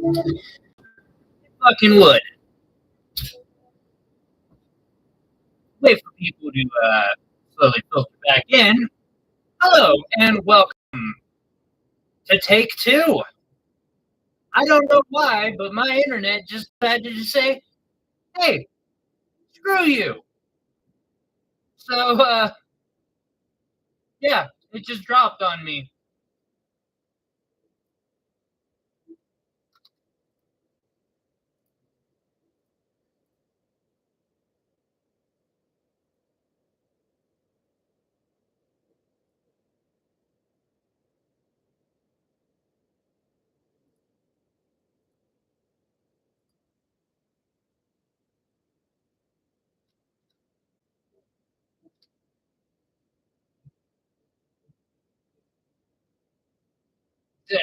Fucking would. Wait for people to slowly filter back in. Hello and welcome to take two. I don't know why, but my internet just decided to say, hey, screw you. So, yeah, it just dropped on me. There.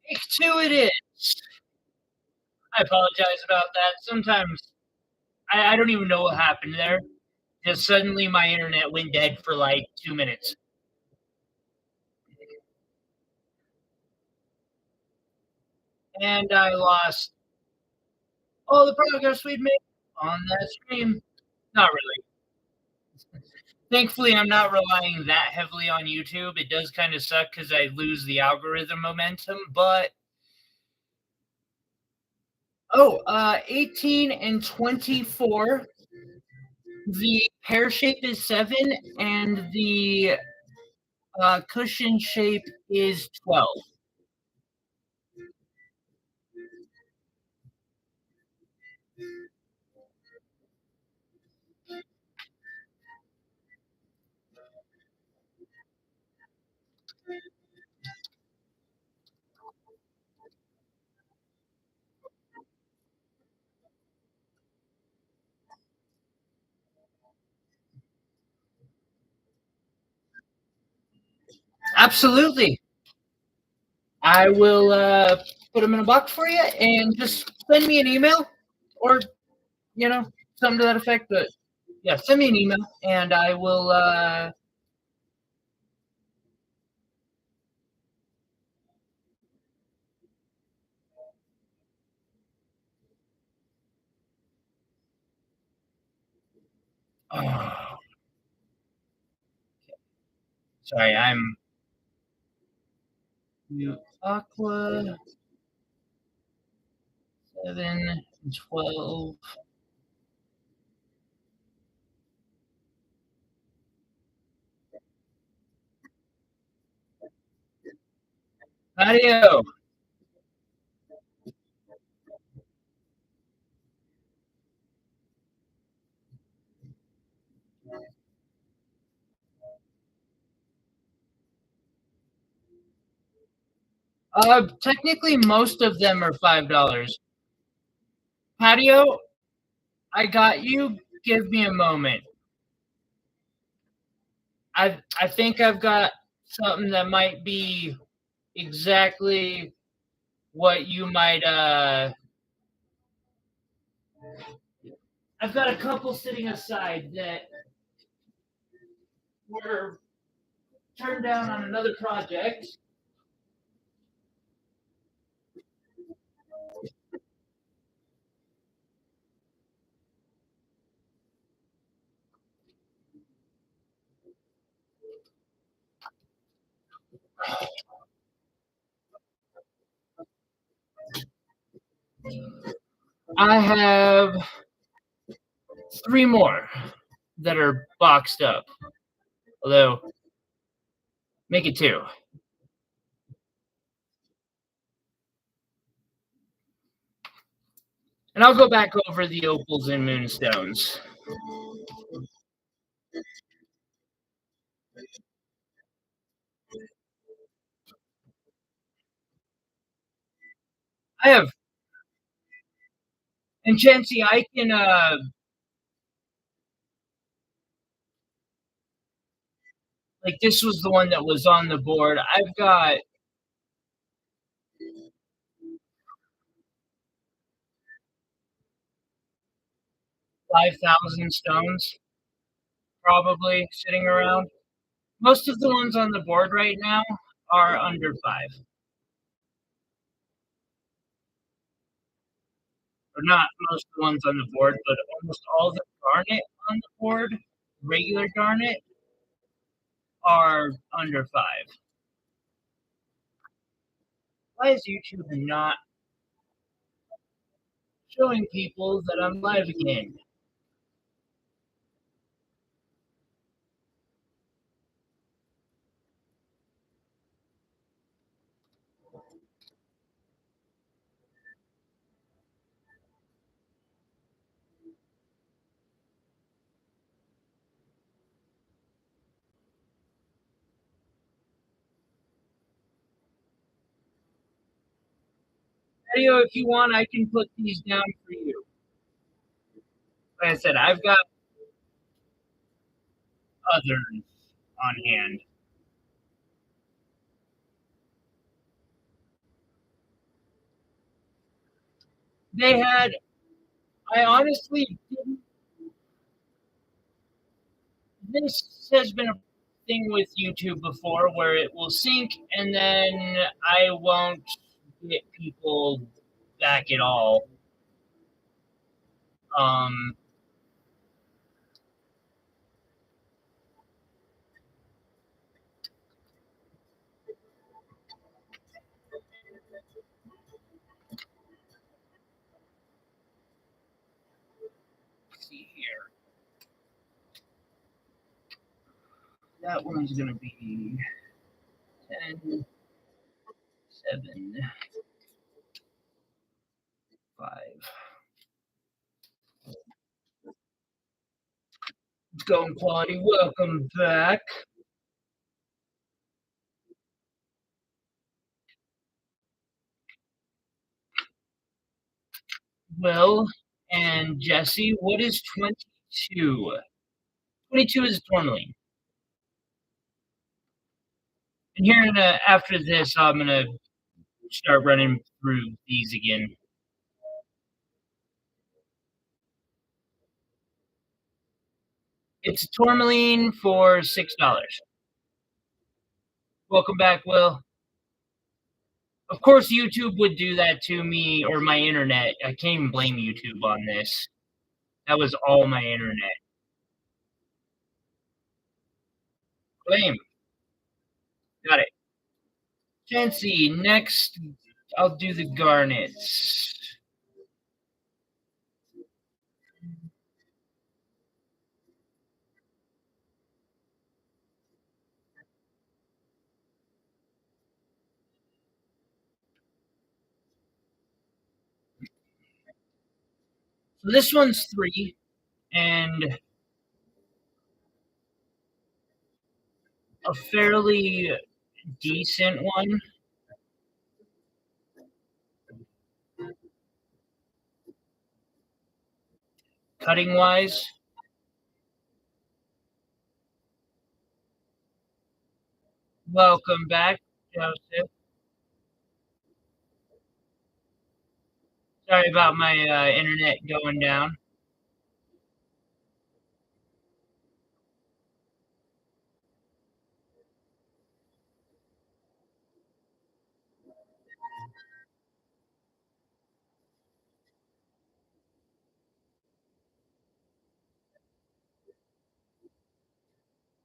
Take two it is. I apologize about that. Sometimes I don't even know what happened there. Just suddenly my internet went dead for like 2 minutes. And I lost all the progress we'd made on that stream. Not really. Thankfully, I'm not relying that heavily on YouTube. It does kind of suck because I lose the algorithm momentum, but 18 and 24. The pear shape is 7, and the cushion shape is 12. Absolutely. I will put them in a box for you and just send me an email or, something to that effect. But yeah, send me an email and I will. Oh, sorry, I'm Aqua 7 and 12. Audio. Technically, most of them are $5. Patio, I got you. Give me a moment. I think I've got something that might be exactly what you might. I've got a couple sitting aside that were turned down on another project. I have 3 more that are boxed up. Although, make it 2. And I'll go back over the opals and moonstones. I have, and Chansey, I can, like this was the one that was on the board. I've got 5,000 stones probably sitting around. Most of the ones on the board right now are under 5. Or not most of the ones on the board, but almost all the garnet on the board, regular garnet, are under 5. Why is YouTube not showing people that I'm live again? Video, if you want, I can put these down for you. Like I said, I've got others on hand. They had, I honestly didn't. This has been a thing with YouTube before where it will sync and then I won't get people back at all. Um, let's see here. That one's going to be 10, 7, 5. Going quality, welcome back. Will and Jesse, what is 22? 22 is tourmaline. And here after this, I'm going to start running through these again. It's tourmaline for $6. Welcome back, Will. Of course, YouTube would do that to me, or my internet. I can't even blame YouTube on this. That was all my internet. Blame. Got it. Fancy. Next, I'll do the garnets. So this one's 3, and a fairly decent one. Cutting wise. Welcome back, Joseph. Sorry about my internet going down.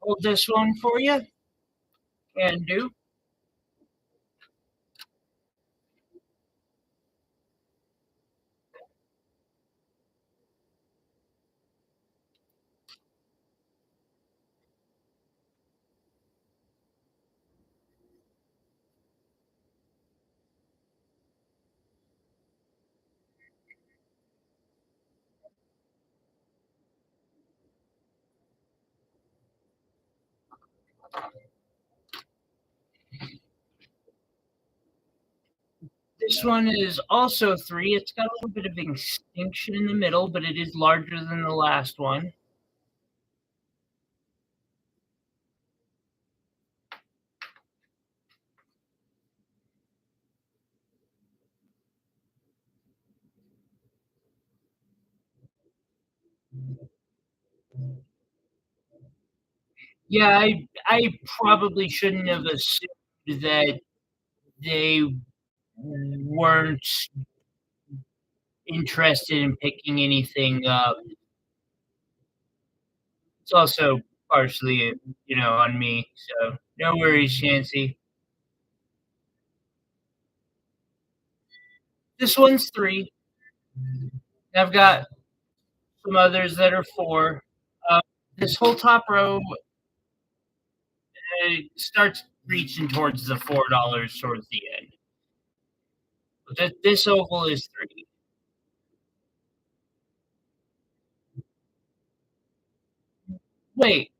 Hold this one for you. Can do. This one is also 3. It's got a little bit of extinction in the middle, but it is larger than the last one. Yeah, I probably shouldn't have assumed that they weren't interested in picking anything up. It's also partially, on me, so no worries, Chancy. This one's 3. I've got some others that are 4. Uh, this whole top row starts reaching towards the $4 towards the end. But this opal is 3. Wait,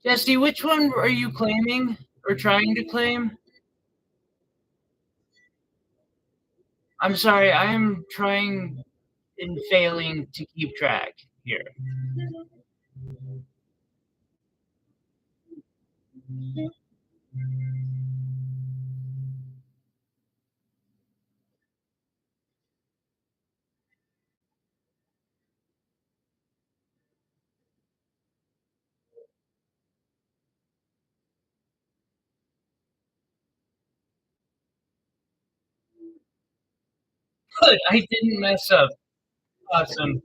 Jesse, which one are you claiming or trying to claim? I'm sorry, I am trying and failing to keep track here. Good, I didn't mess up. Awesome.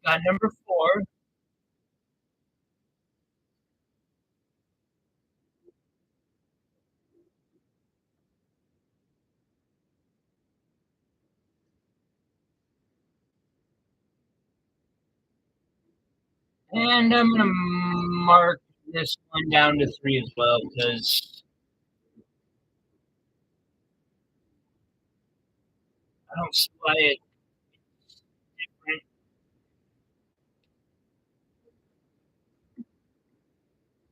Got number 4. And I'm going to mark this one down to 3 as well because I don't see why it's different.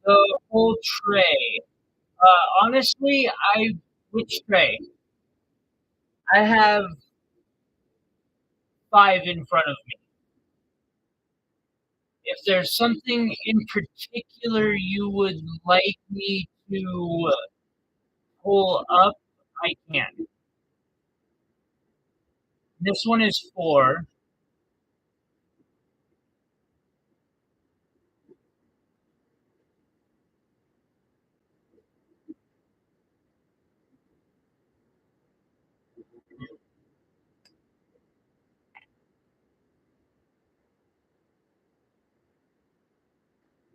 The whole tray. Honestly, which tray? I have 5 in front of me. If there's something in particular you would like me to pull up, I can. This one is 4.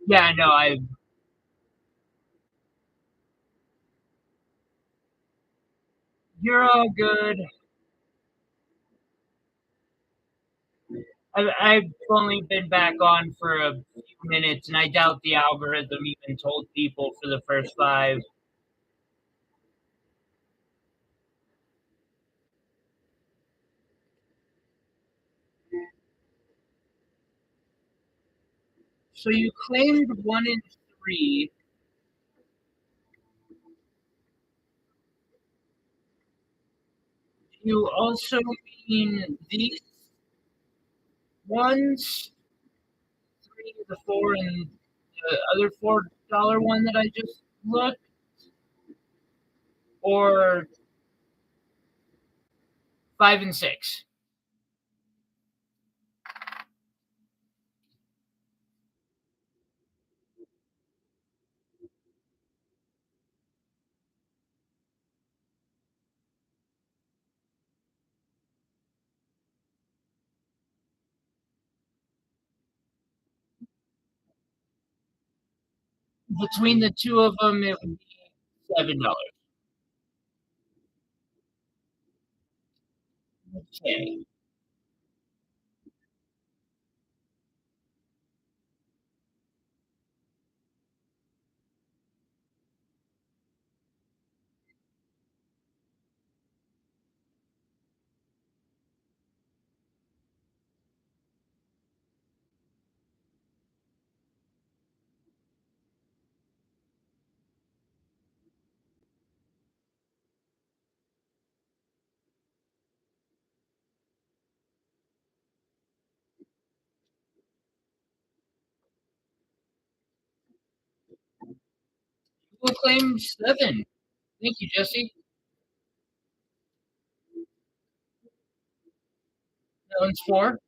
Yeah, no, you're all good. I've only been back on for a few minutes, and I doubt the algorithm even told people for the first 5. So you claimed 1 and 3. You also mean these ones, 3, the 4, and the other $4 one that I just looked, or 5 and 6? Between the two of them, it would be $7. Okay. We'll claim 7. Thank you, Jesse. That one's 4.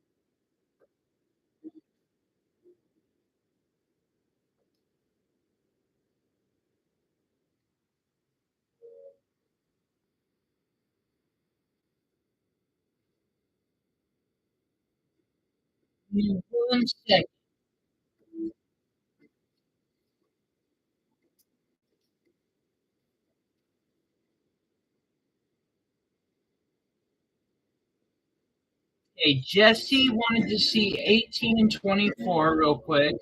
One second. Okay, Jesse wanted to see 18 and 24 real quick.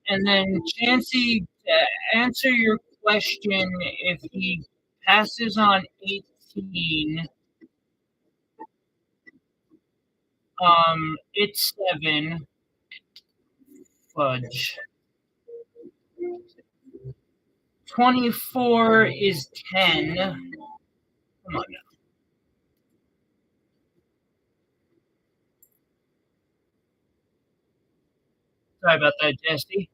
And then Chancey, to answer your question, if he passes on 18, it's 7. Fudge. 24 is 10. Come on now. Sorry about that, Jesse.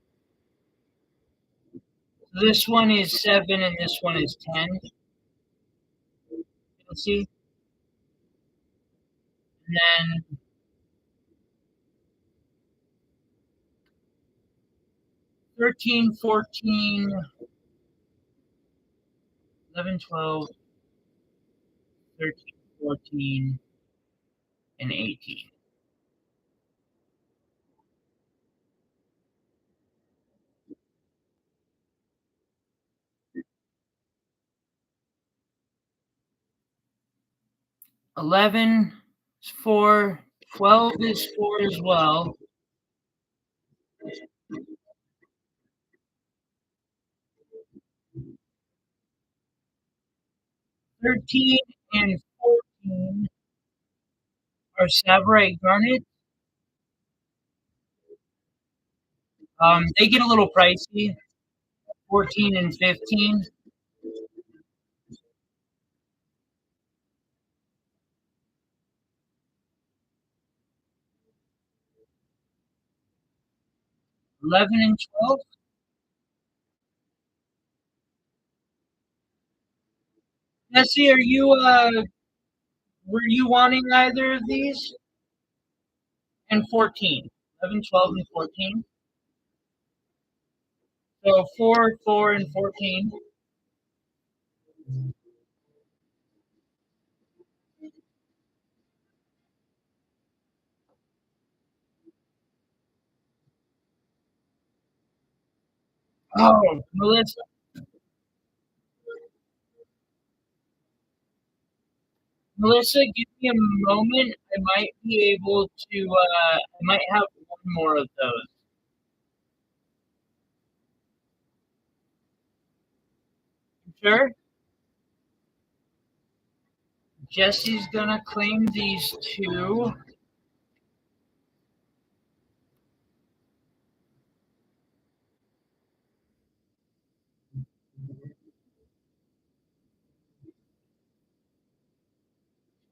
So this one is 7 and this one is 10. You'll see. And then 13, 14, 11, 12, 13, 14, and 18. Eleven is 4. 12 is 4 as well. 13 and 14 are Savorite garnets. They get a little pricey. 14 and 15. 11 and 12. Nessie, were you wanting either of these? And 14. 11, 12, and 14. So 4, 4, and 14. Oh, Melissa, give me a moment. I might be able to, I might have one more of those. Sure? Jesse's gonna claim these 2.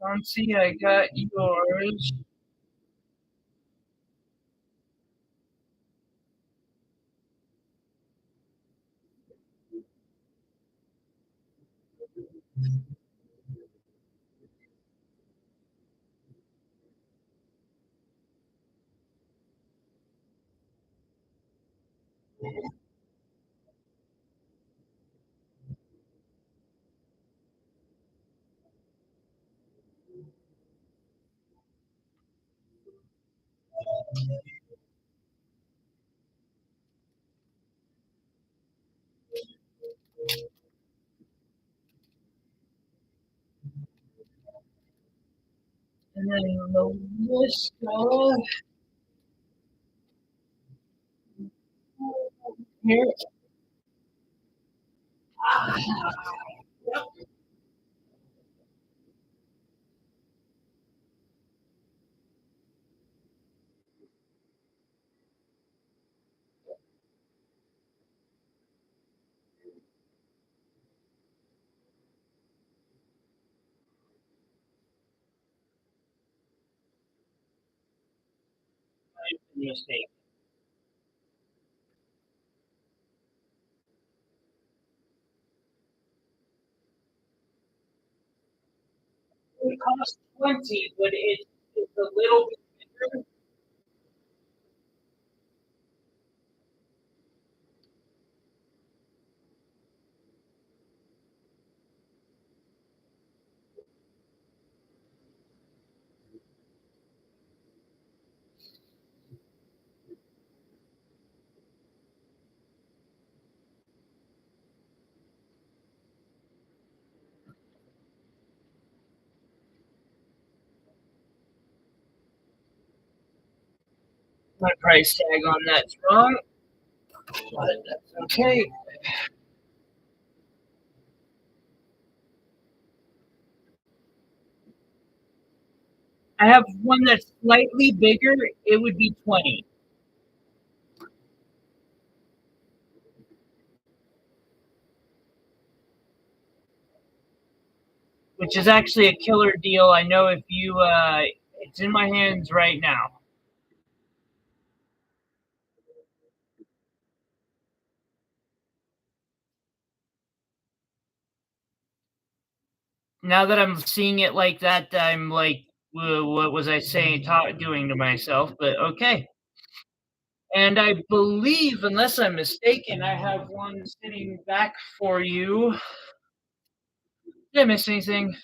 Chauncey, I got yours. And then Melissa, here. mistake. It costs 20, but it's a little bit bigger. My price tag on that's wrong, but that's okay. I have one that's slightly bigger. It would be 20, which is actually a killer deal. I know if you, it's in my hands right now. Now that I'm seeing it like that, I'm like, what was I saying, doing to myself? But okay. And I believe, unless I'm mistaken, I have one sitting back for you. Did I miss anything?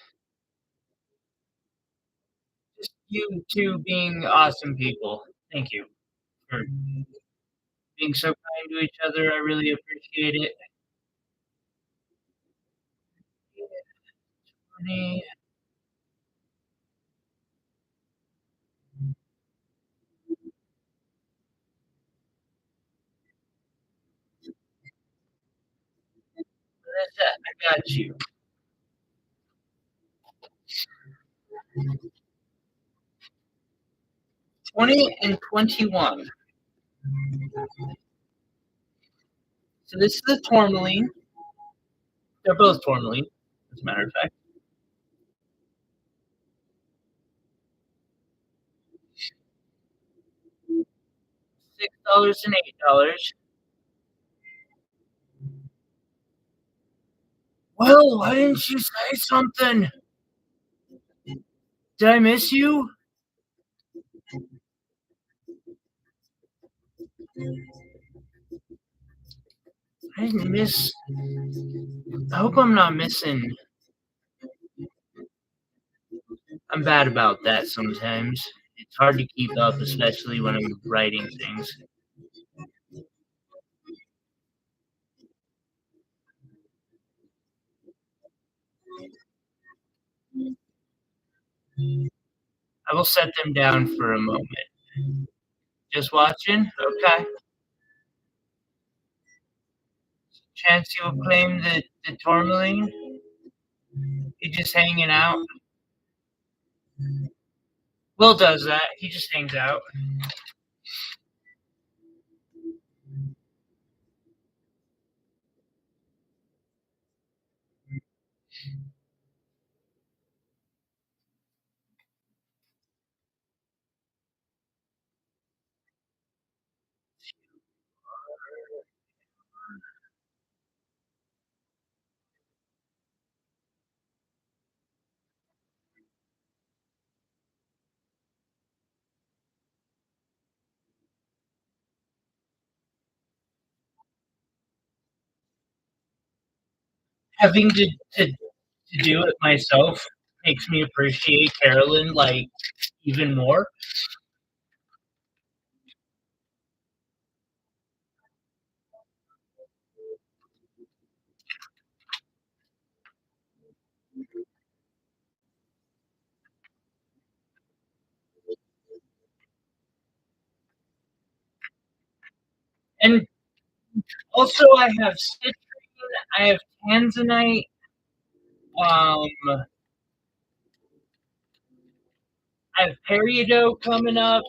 Just you two being awesome people. Thank you for being so kind to each other. I really appreciate it. 20. That's it. I got you. 20 and 21. So this is the tourmaline. They're both tourmaline, as a matter of fact. $6 and $8. Well, why didn't you say something? Did I miss you? I didn't miss. I hope I'm not missing. I'm bad about that sometimes. It's hard to keep up, especially when I'm writing things. I will set them down for a moment. Just watching? Okay. Chance you will claim the tourmaline? He just hanging out. Will does that. He just hangs out. Having to do it myself makes me appreciate Carolyn like even more. And also, I have citrine, I have tanzanite, I have peridot coming up.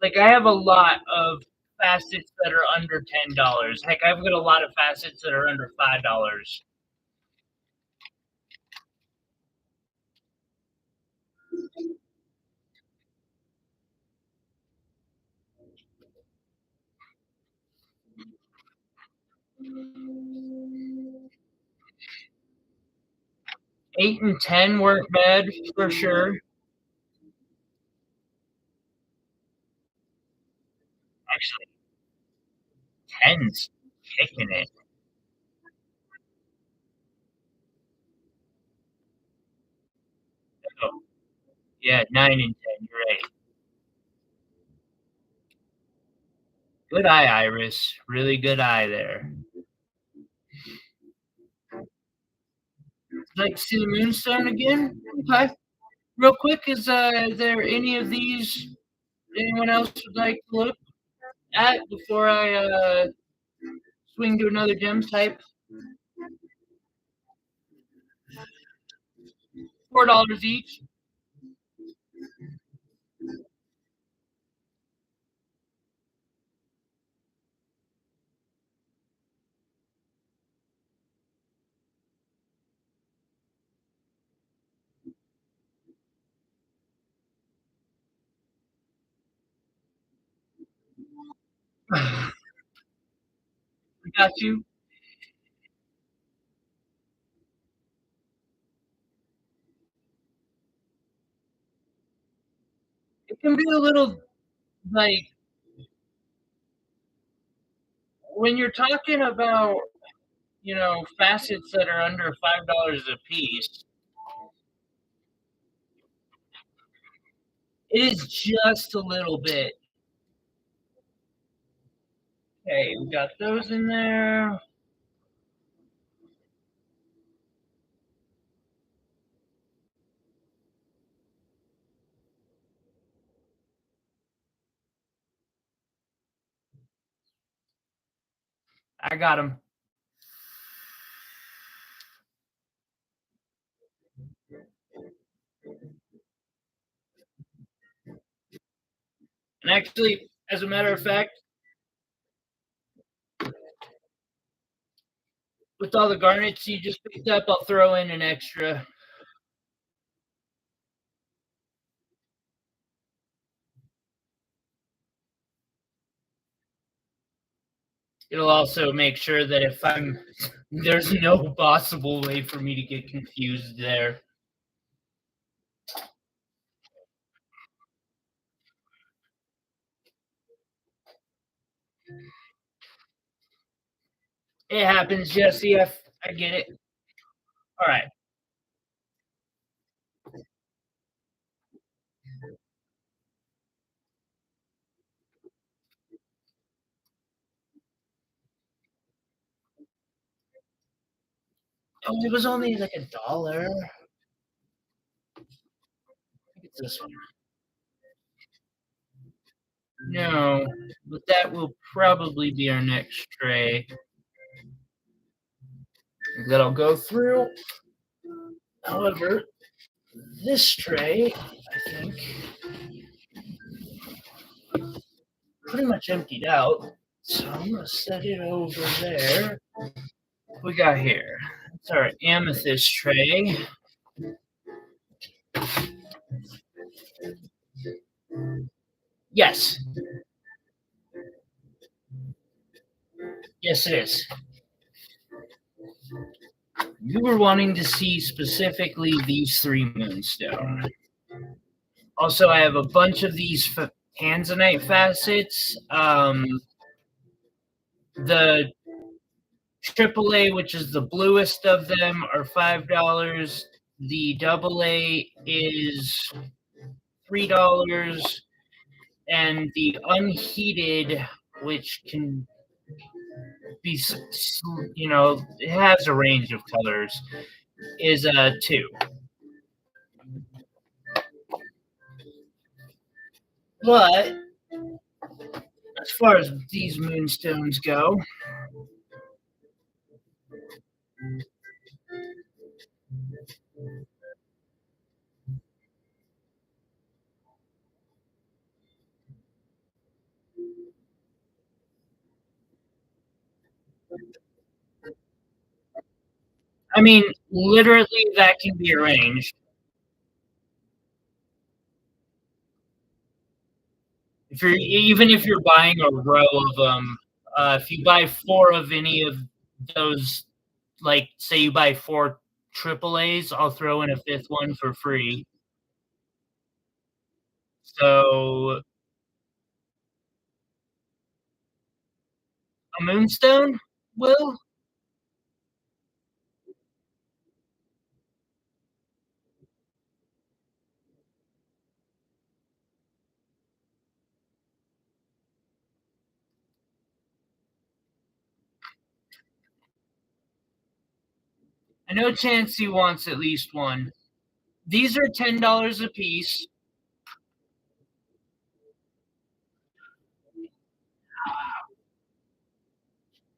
Like I have a lot of facets that are under $10. Heck, I've got a lot of facets that are under $5. 8 and 10 weren't bad for sure. Actually, 10's kicking it. Oh, yeah, 9 and 10. You're right. Good eye, Iris. Really good eye there. Like to see the moonstone again? Okay. Real quick, is there any of these anyone else would like to look at before I swing to another gem type? $4 each. I got you. It can be a little like when you're talking about facets that are under $5 a piece. It is just a little bit. Okay, we got those in there. I got them. And actually, as a matter of fact, with all the garnets you just picked up, I'll throw in an extra. It'll also make sure that if there's no possible way for me to get confused there. It happens, Jesse. I get it. All right. Oh, it was only like $1. I think it's this one. No, but that will probably be our next tray. That'll go through. However, this tray, I think, pretty much emptied out. So I'm going to set it over there. What we got here? It's our amethyst tray. Yes. Yes, it is. You were wanting to see specifically these 3 moonstone. Also, I have a bunch of these tanzanite facets. The AAA, which is the bluest of them, are $5. The AA is $3, and the unheated, which can be, it has a range of colors, is a 2. But as far as these moonstones go, I mean, literally that can be arranged. Even if you're buying a row of them, If you buy 4 of any of those, like, say you buy 4 triple A's, I'll throw in a 5th one for free. So, a moonstone, Will? I know Chansey wants at least one. These are $10 a piece.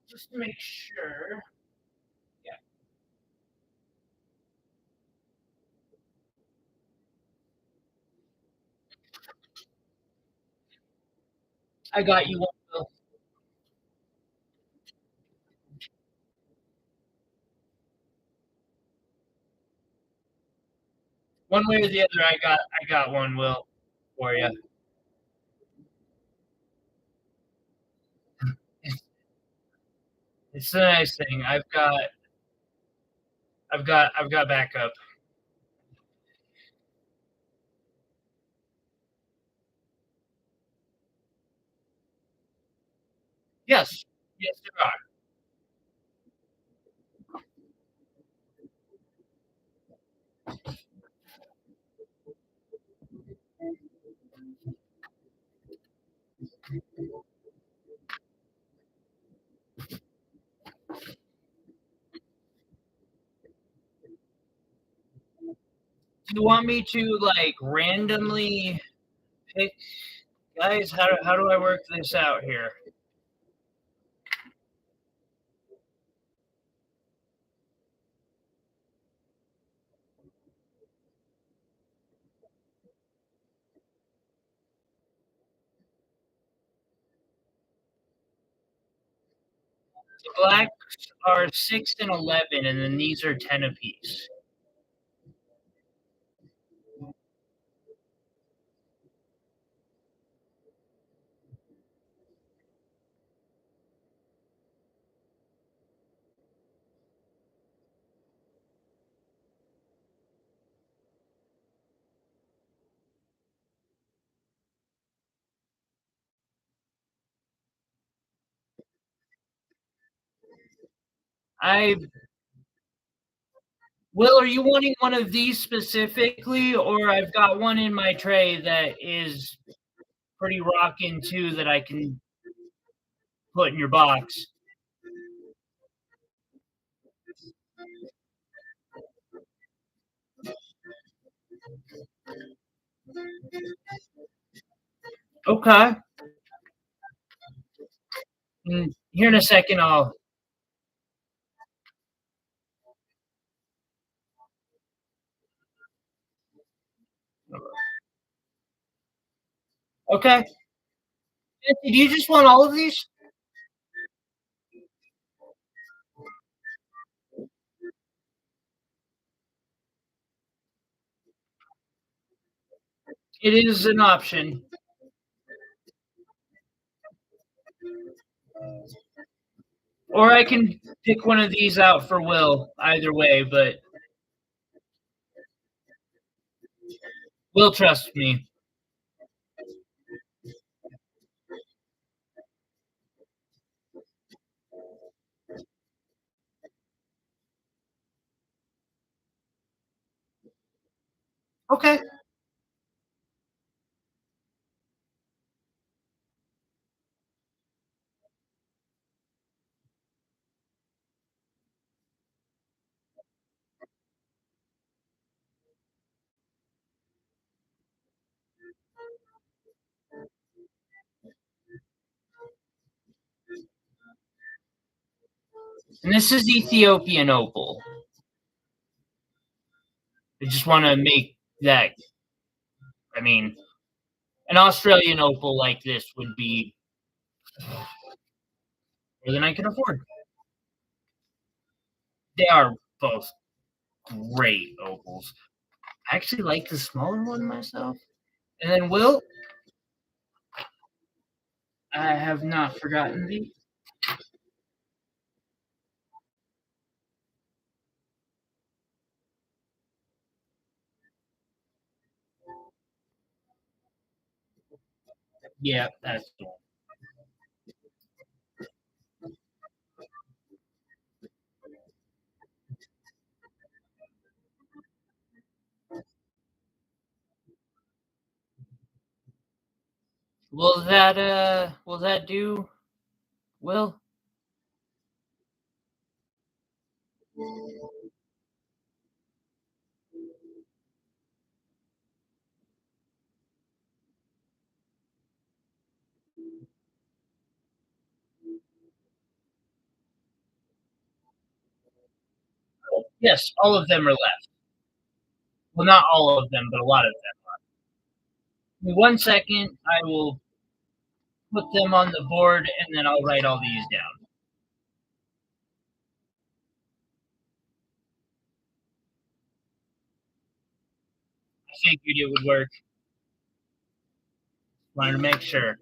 Just to make sure. Yeah, I got you one, Will. One way or the other, I got one, Will, for you. It's a nice thing. I've got backup. Yes. Yes, there are. Do you want me to, like, randomly pick guys? How do I work this out here? The blacks are 6 and 11, and then these are 10 apiece. I Will, are you wanting one of these specifically, or I've got one in my tray that is pretty rockin' too that I can put in your box? Okay. Here in a second, I'll. Okay. Do you just want all of these? It is an option. Or I can pick one of these out for Will, either way, but Will trust me. Okay. And this is Ethiopian opal. I just want to make that. I mean, an Australian opal like this would be more than I can afford. They are both great opals. I actually like the smaller one myself. And then Will, I have not forgotten thee. Yeah, that's the one. Will that do? Will? Yes, all of them are left. Well, not all of them, but a lot of them. Give me 1 second. I will put them on the board, and then I'll write all these down. I figured it would work. Wanted to make sure.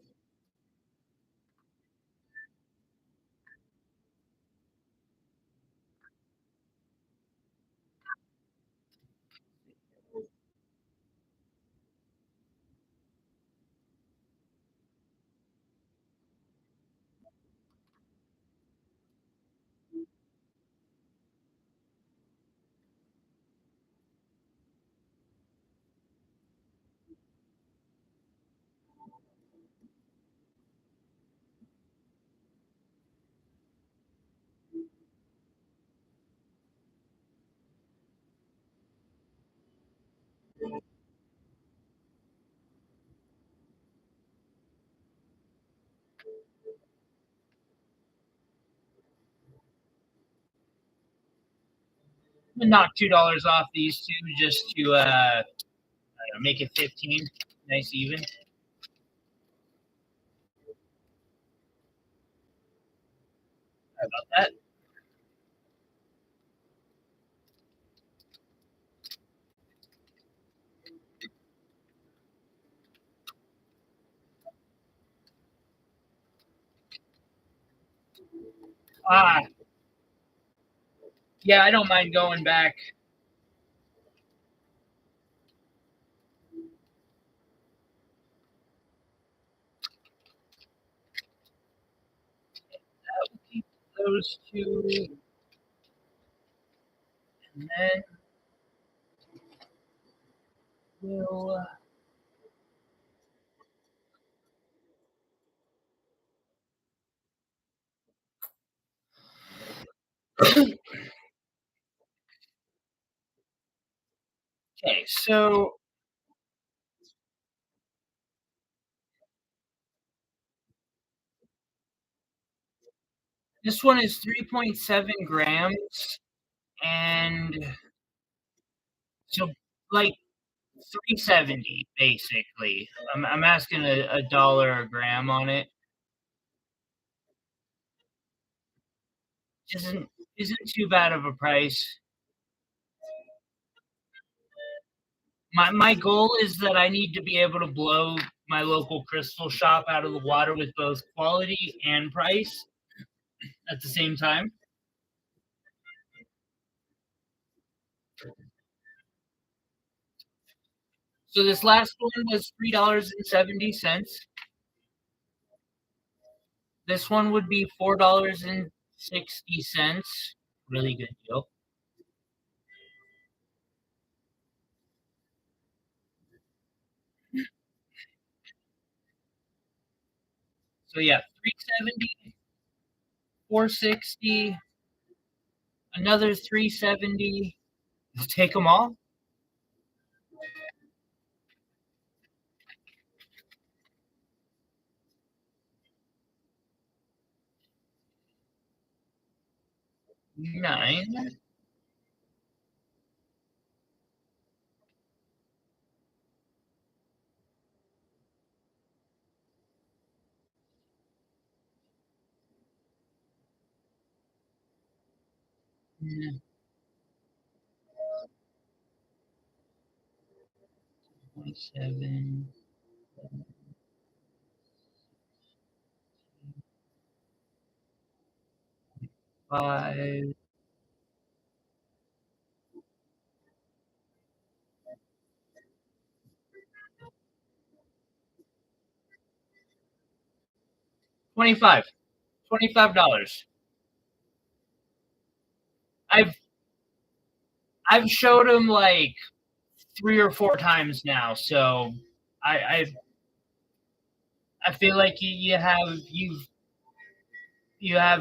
I'm gonna knock $2 off these two just to make it 15. Nice even. How about that? Ah, yeah, I don't mind going back. That will keep those two, and then we'll. Okay, so this one is 3.7 grams, and so like 370 basically. I'm asking a dollar a gram on it. Isn't too bad of a price. My goal is that I need to be able to blow my local crystal shop out of the water with both quality and price at the same time. So this last one was $3.70. This one would be $4.60. Really good deal. So yeah, 370, 460, another 370. Take them all. Nine. Mm, 27. 5. 25. $25. I've I've showed him like 3 or 4 times now, so I I, I feel like you have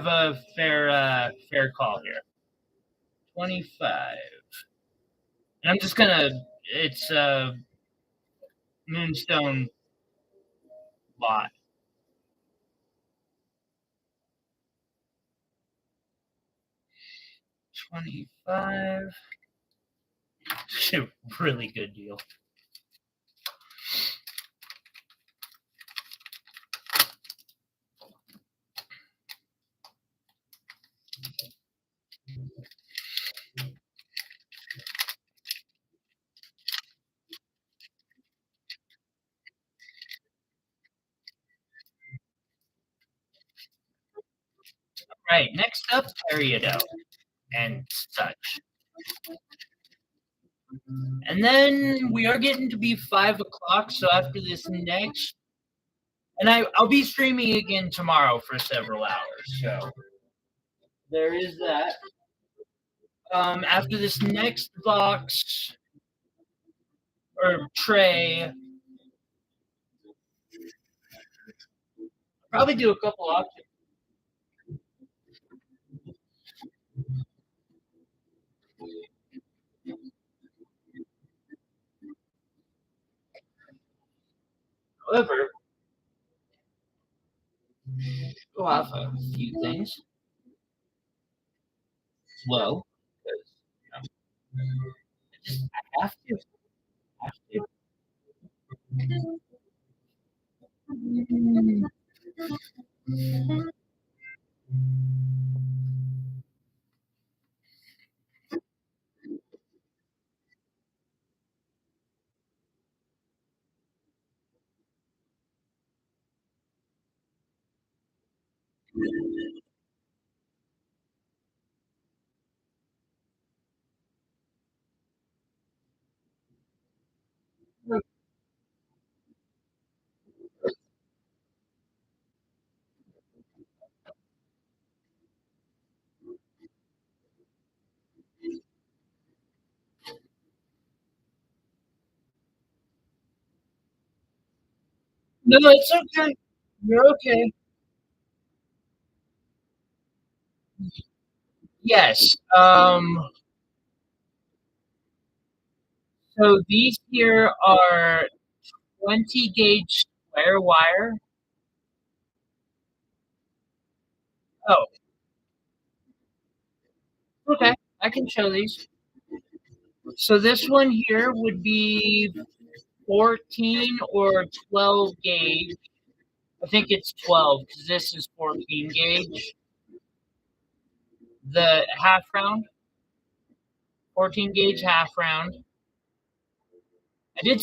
a fair call here. 25. And I'm just gonna it's a moonstone lot. 25. Really good deal. Right, next up, peridot and such. And then we are getting to be 5 o'clock, so after this next, and I'll be streaming again tomorrow for several hours. So there is that. After this next box or tray, probably do a couple options. However, go off a few things slow because I have to. Have to. No, it's okay. You're okay. Yes. So these here are 20 gauge square wire. Oh, okay. I can show these. So this one here would be 14 or 12 gauge. I think it's 12 because this is 14 gauge. The half round, 14 gauge half round. I did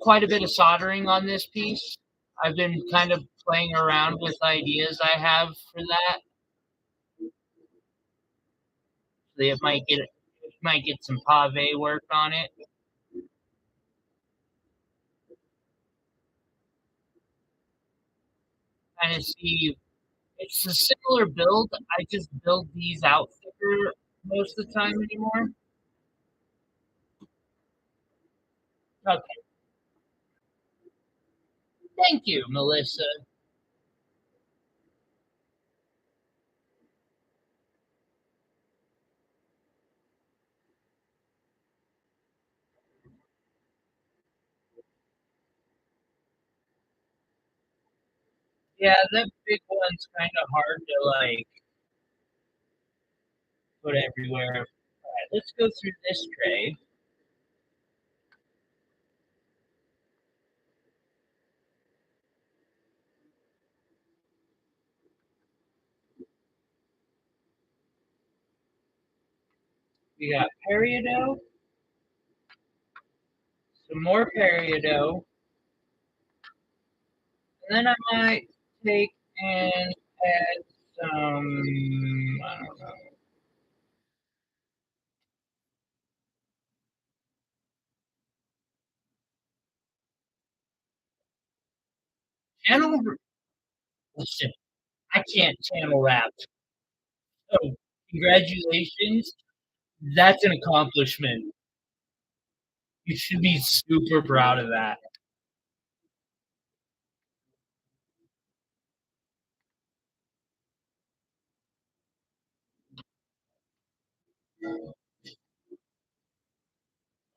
quite a bit of soldering on this piece. I've been kind of playing around with ideas I have for that. So it might get some pave work on it. Kind of see it's a similar build. I just build these out thicker most of the time anymore. Okay, thank you, Melissa. Yeah, that big one's kind of hard to like put everywhere. All right, let's go through this tray. We got peridot, some more peridot, and then I might take and add some, I don't know, channel. Listen. I can't channel rap. So congratulations. That's an accomplishment. You should be super proud of that.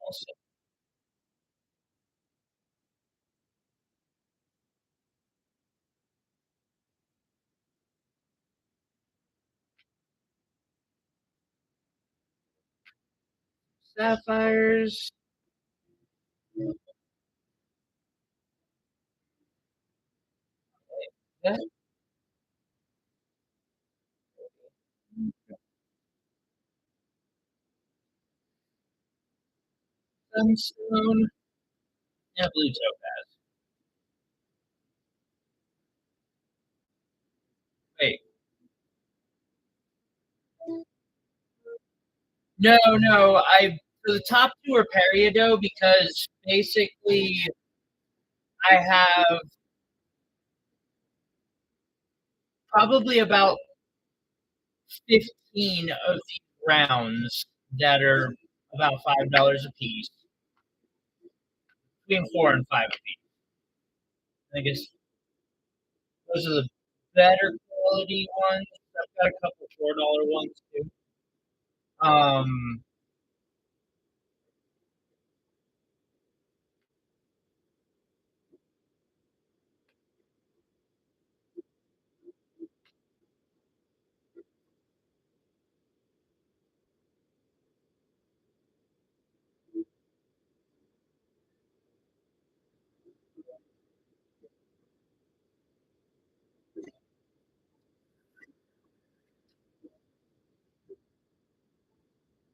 Also, sapphires. That sunstone. Yeah, blue topaz. Wait. No, no. I for the top two are peridot because basically I have probably about 15 of these rounds that are about $5 a piece, between 4 and 5 a piece. I guess those are the better quality ones. I've got a couple $4 ones too. Um,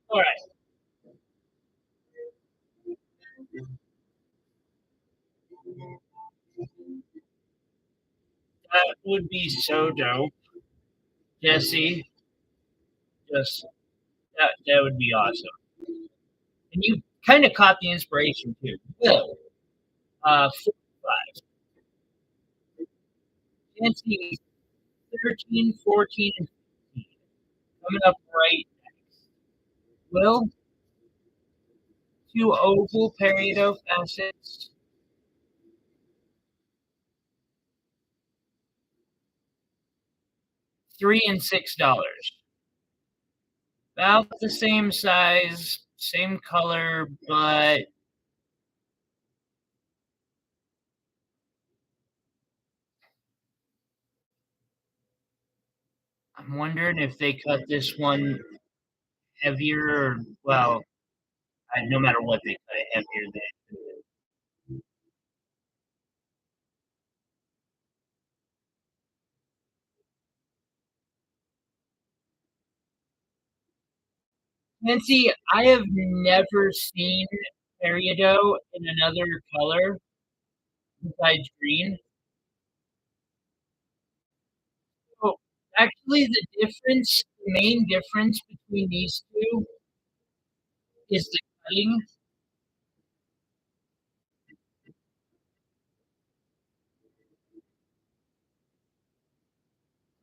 all right, that would be so dope, Jesse. Just that would be awesome. And you kind of caught the inspiration too. Will 45, fancy 13, 14, and 15 coming up right next. Will, two oval peridot facets, $3 and $6. About the same size, same color, but I'm wondering if they cut this one heavier. Or, well, no matter what they cut it heavier than. Nancy, I have never seen peridot in another color besides green. So actually, the main difference between these two is the cutting.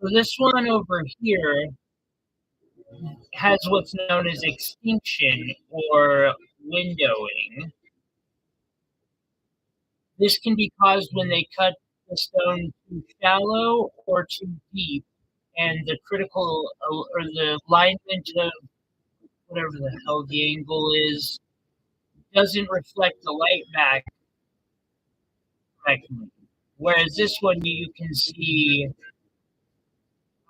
So this one over here has what's known as extinction or windowing. This can be caused when they cut the stone too shallow or too deep, and the critical or the alignment of whatever the hell the angle is doesn't reflect the light back correctly. Whereas this one, you can see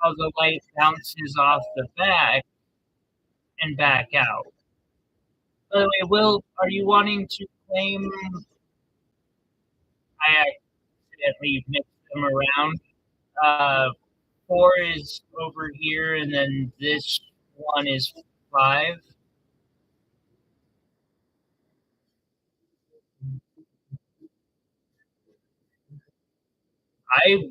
how the light bounces off the back and back out. By the way, Will, are you wanting to claim? I accidentally mixed them around. Uh, four is over here, and then this one is five. I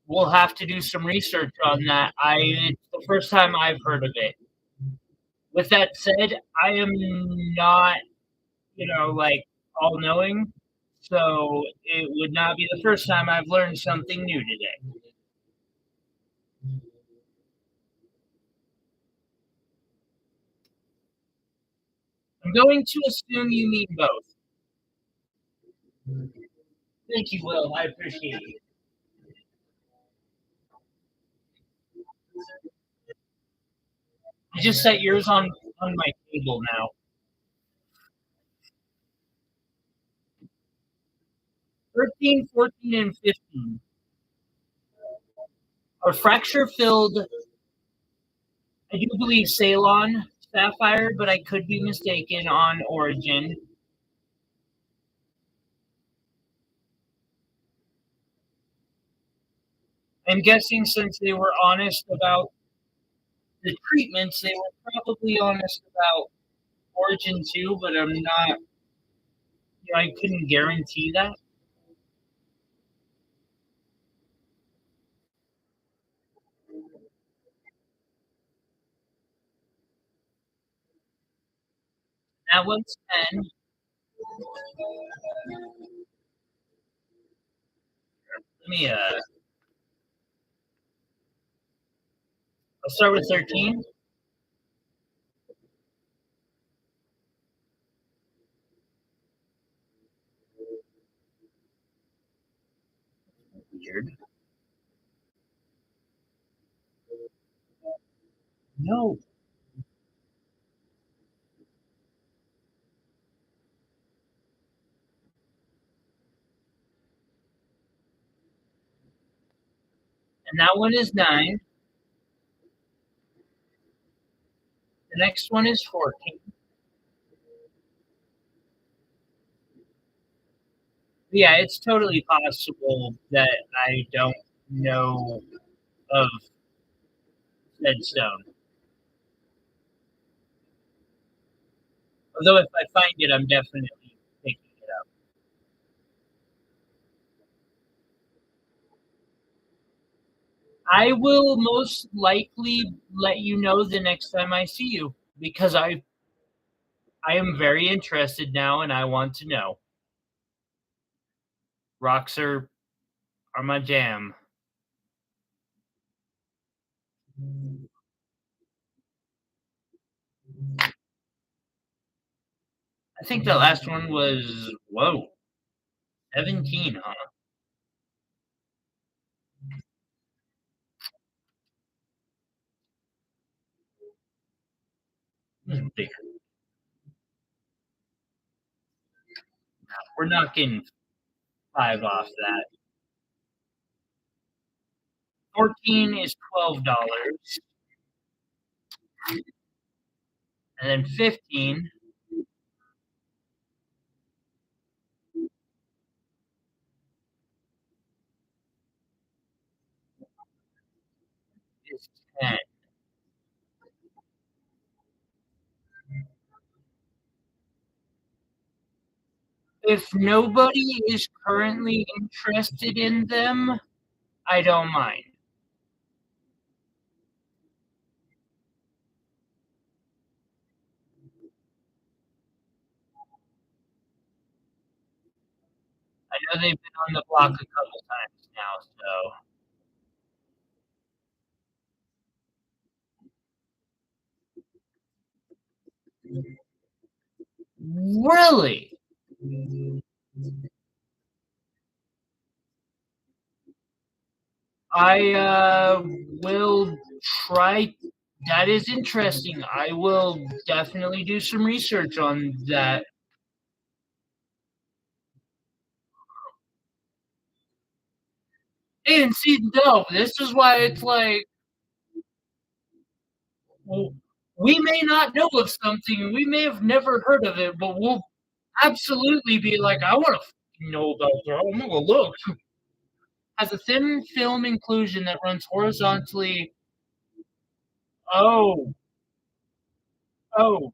will have to do some research on that. It's the first time I've heard of it. With that said, I am not, like all knowing, so it would not be the first time I've learned something new today. I'm going to assume you mean both. Thank you, Will. I appreciate you. I just set yours on my table now. 13, 14, and 15 are fracture-filled, I do believe Ceylon sapphire, but I could be mistaken on origin. I'm guessing since they were honest about the treatments, they were probably honest about origin too, but I'm not, I couldn't guarantee that. That one's 10. Let me, I'll start with 13. Weird. No. And that one is 9. The next one is 14. Yeah, it's totally possible that I don't know of said stone. Although if I find it, I'm definitely picking it up. I will most likely let you know the next time I see you because I am very interested now and I want to know. Rocks are my jam. I think the last one was 17, huh? Bigger. We're knocking 5 off that. 14 is $12, and then 15 is 10. If nobody is currently interested in them, I don't mind. I know they've been on the block a couple times now, so really, I will try. That is interesting. I will definitely do some research on that. And see, no, this is why it's like, well, we may not know of something, we may have never heard of it, but we'll absolutely be like, I want to know about that. I'm gonna look. Has a thin film inclusion that runs horizontally. Oh, oh,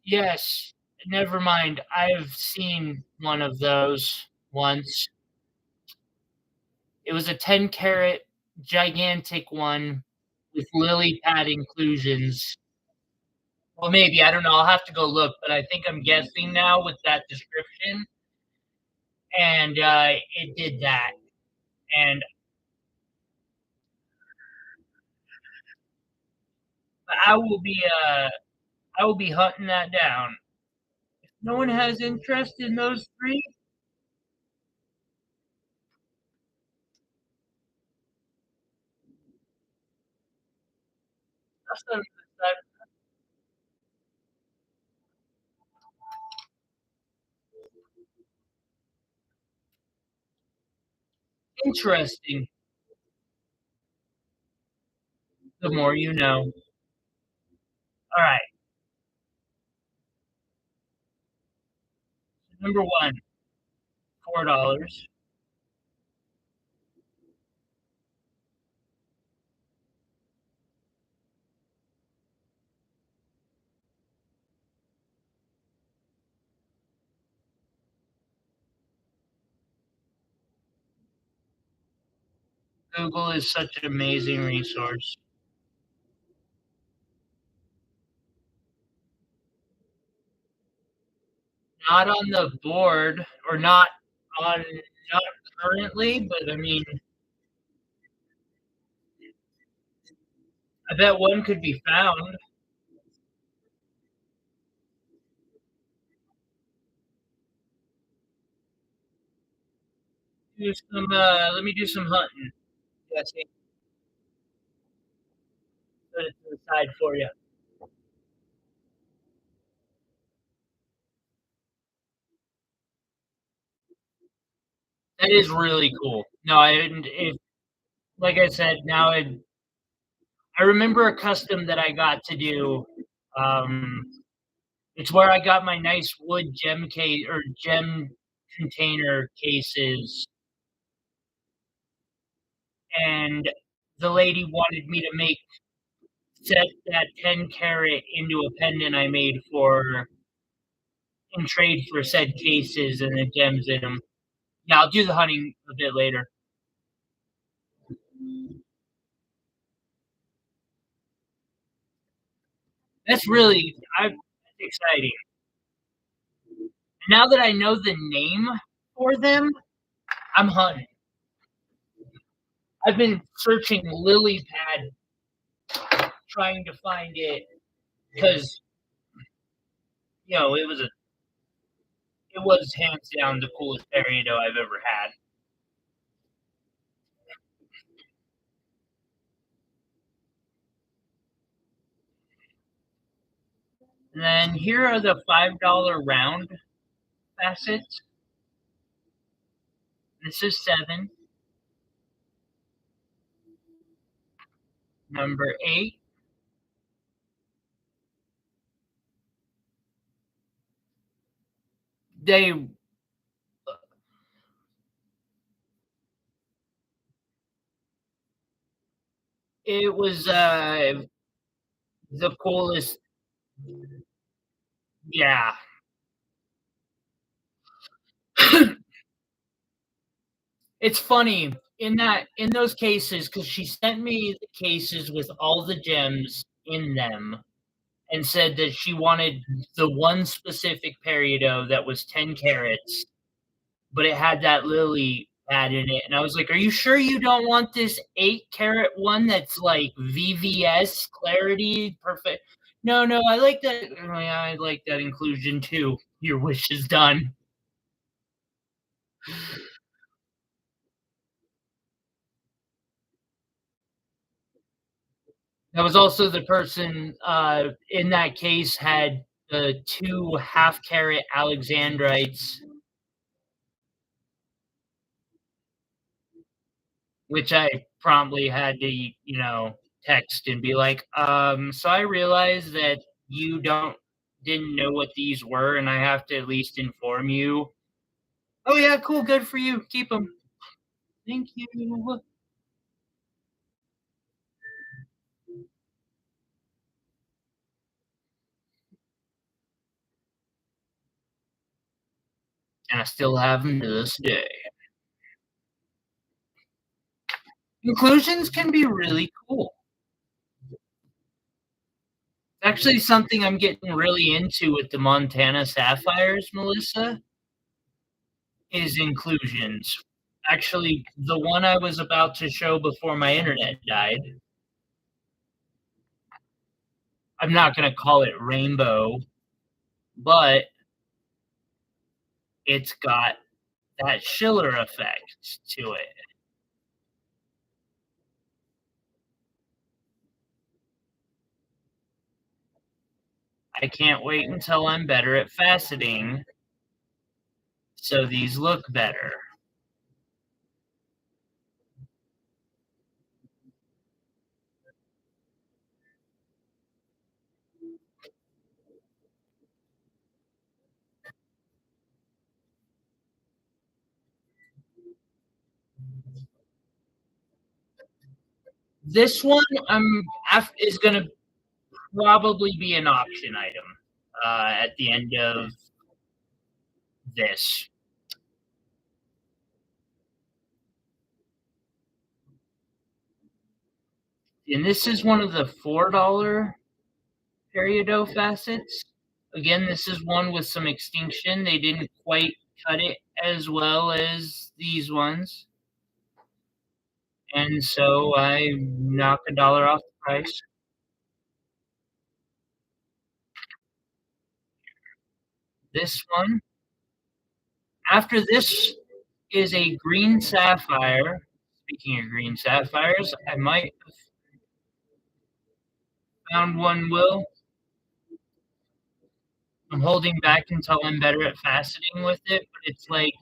yes. Never mind. I've seen one of those once. It was a 10 carat gigantic one with lily pad inclusions. Well, maybe. I don't know. I'll have to go look, but I think I'm guessing now with that description. And it did that. And I will be hunting that down. No one has interest in those three? That's interesting. The more you know. All right. Number one, $4. Google is such an amazing resource. Not on the board, or not currently, but I mean, I bet one could be found. Let me do some hunting. Yes, put it to the side for you. That is really cool. No, I didn't. Like I said, I remember a custom that I got to do. Um, it's where I got my nice wood gem case or gem container cases, and the lady wanted me to make set that 10 carat into a pendant I made for in trade for said cases and the gems in them. Yeah, I'll do the hunting a bit later. That's exciting. Now that I know the name for them, I'm hunting. I've been searching lily pad trying to find it because it was hands down the coolest peridot I've ever had. And then here are the $5 round facets. This is 7. Number 8. They it was the coolest. Yeah. It's funny in those cases because she sent me the cases with all the gems in them and said that she wanted the one specific peridot that was 10 carats, but it had that lily pad in it. And I was like, "Are you sure you don't want this 8 carat one that's like VVS clarity perfect?" No, no, I like that. Oh, yeah, I like that inclusion too. Your wish is done. That was also the person in that case had the 2 half-carat alexandrites, which I promptly had to, text and be like, so I realized that you didn't know what these were, and I have to at least inform you. Oh yeah, cool, good for you. Keep them. Thank you. And I still have them to this day. Inclusions can be really cool. Actually, something I'm getting really into with the Montana Sapphires, Melissa, is inclusions. Actually, the one I was about to show before my internet died, I'm not going to call it rainbow, but it's got that Schiller effect to it. I can't wait until I'm better at faceting so these look better. This one is going to probably be an auction item at the end of this. And this is one of the $4 peridot facets. Again, this is one with some extinction. They didn't quite cut it as well as these ones. And so I knock $1 off the price. This one. After this is a green sapphire. Speaking of green sapphires, I might have found one, Will. I'm holding back until I'm better at faceting with it, but it's like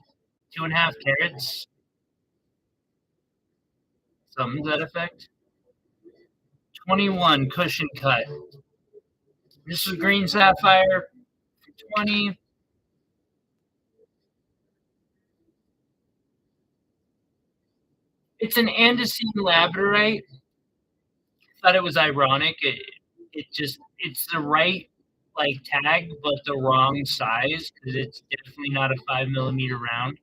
2.5 carats. Something to that effect. 21 cushion cut. This is green sapphire for 20. It's an andesine labradorite. Thought it was ironic. It's the right like tag, but the wrong size because it's definitely not a 5 millimeter round.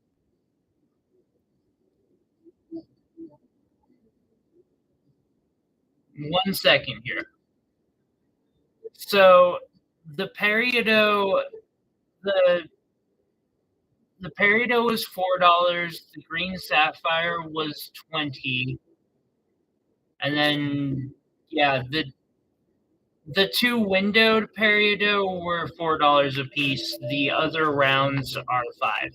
One second here. So the peridot, the the peridot was $4. The green sapphire was 20, and then yeah, the two windowed peridot were $4 a piece. The other rounds are 5.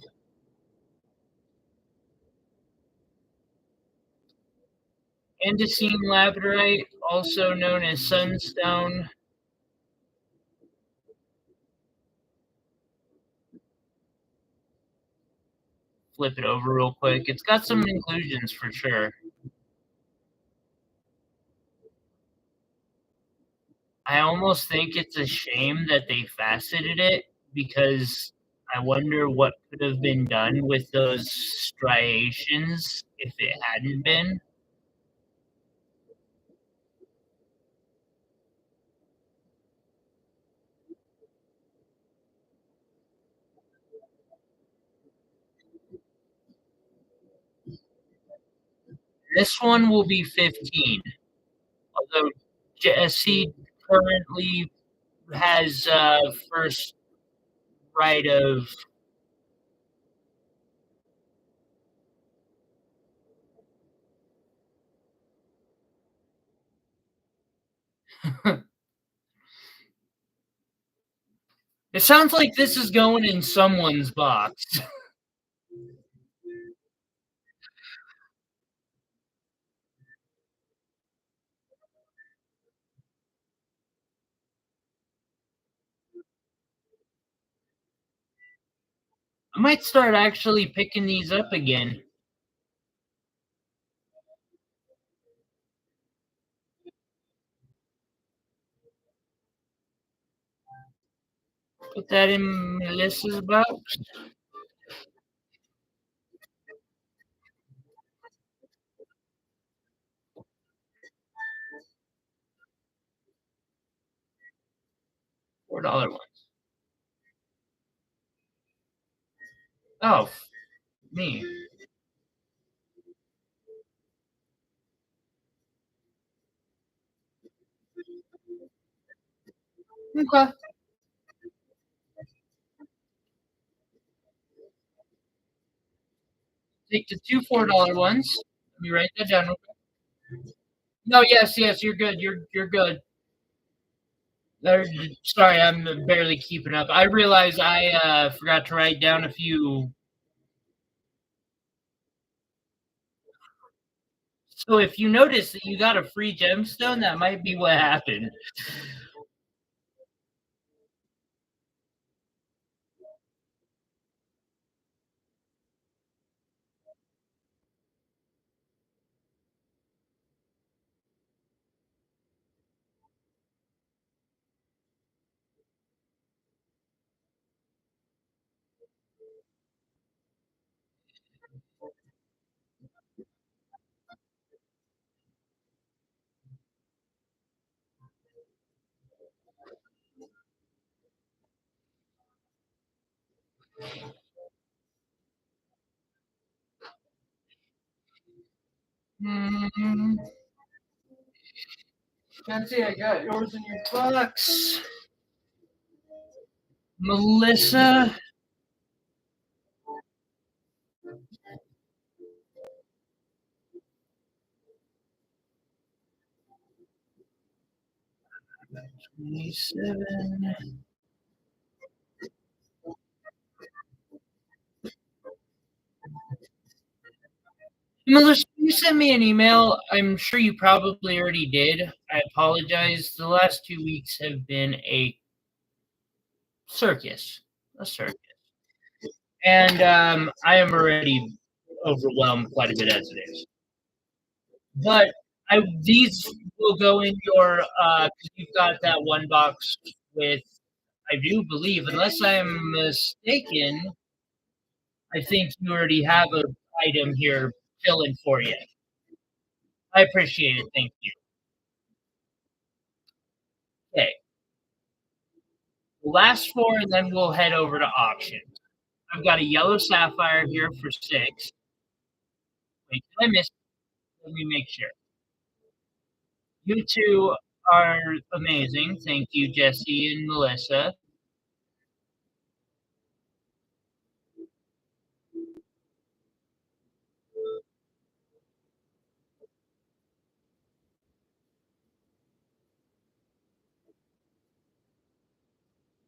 Andesine labradorite, also known as sunstone. Flip it over real quick. It's got some inclusions for sure. I almost think it's a shame that they faceted it because I wonder what could have been done with those striations if it hadn't been. This one will be 15, although Jesse currently has first right of. It sounds like this is going in someone's box. I might start actually picking these up again. Put that in Melissa's box. $4 ones. Oh, me. Okay. Take the two $4 ones. Let me write that down. No, yes, you're good. You're good. Sorry, I'm barely keeping up. I realize I forgot to write down a few. So if you notice that you got a free gemstone, that might be what happened. Hmm. Nancy, I got yours in your box. Melissa, 27. Melissa, you sent me an email. I'm sure you probably already did. I apologize. The last 2 weeks have been a circus. A circus. And I am already overwhelmed quite a bit as it is. But these will go in your, because you've got that one box with, I do believe, unless I'm mistaken, I think you already have an item here filling for you. I appreciate it. Thank you. Okay. Last four, and then we'll head over to auctions. I've got a yellow sapphire here for 6. Wait, did I miss? Let me make sure. You two are amazing. Thank you, Jesse and Melissa.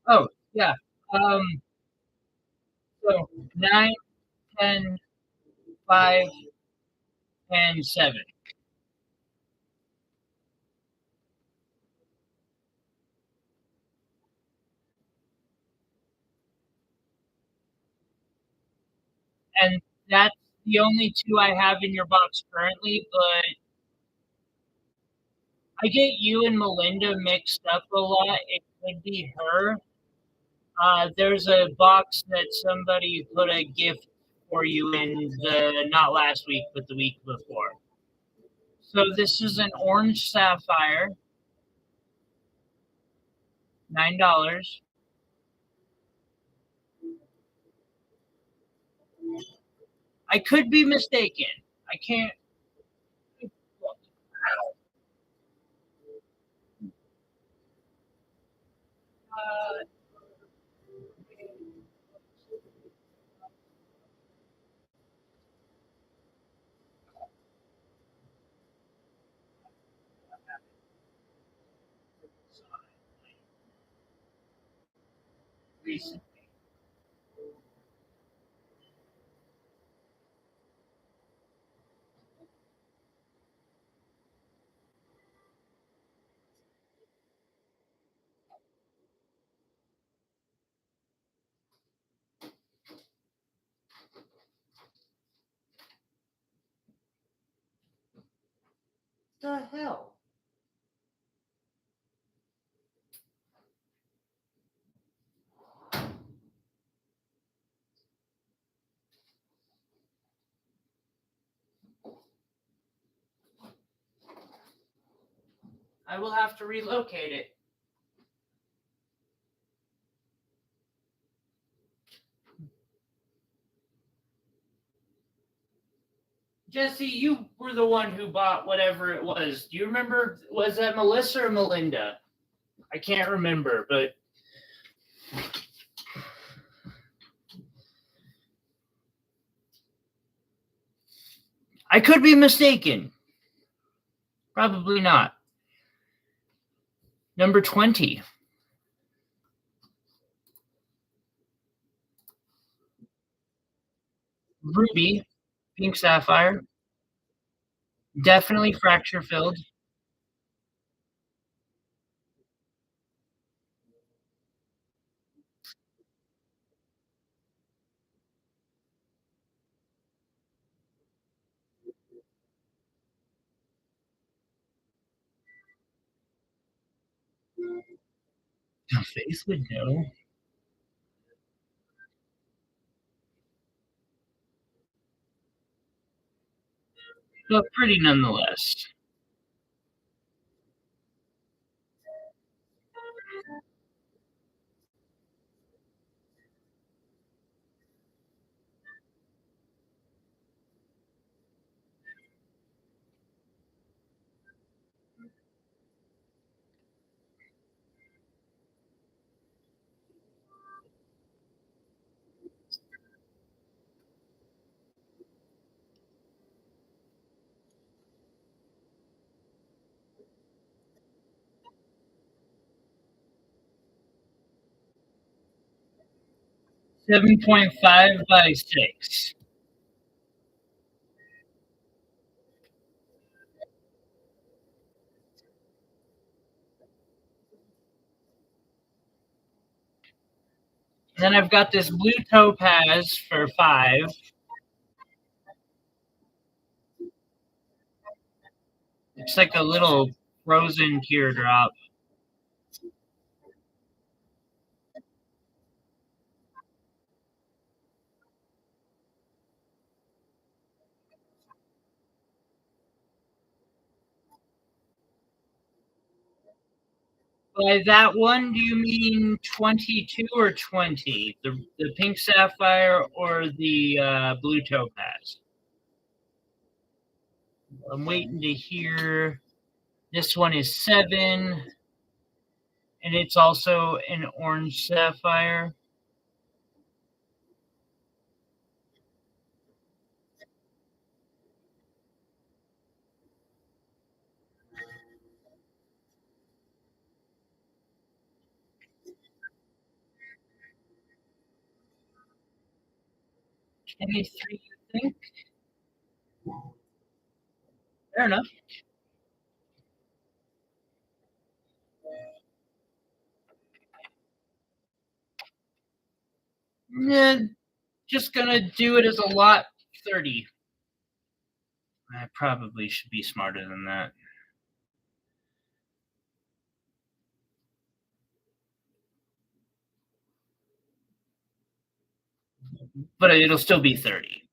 Oh, yeah. Um, so 9, 10, 5, and 7. And that's the only two I have in your box currently, but I get you and Melinda mixed up a lot. It could be her. There's a box that somebody put a gift for you in the not last week, but the week before. So this is an orange sapphire, $9. I could be mistaken. I can't. Uh, recent. The hell? I will have to relocate it. Jesse, you were the one who bought whatever it was. Do you remember? Was that Melissa or Melinda? I can't remember, but I could be mistaken. Probably not. Number 20. ruby, pink sapphire, definitely fracture filled. My face would know, but pretty nonetheless. 7.5 by 6. And then I've got this blue topaz for 5. It's like a little frozen teardrop. By that one, do you mean 22 or 20? The pink sapphire or the blue topaz? I'm waiting to hear. This one is 7, and it's also an orange sapphire. Any three, you think? Fair enough. Yeah, just gonna do it as a lot 30. I probably should be smarter than that. But it'll still be 30.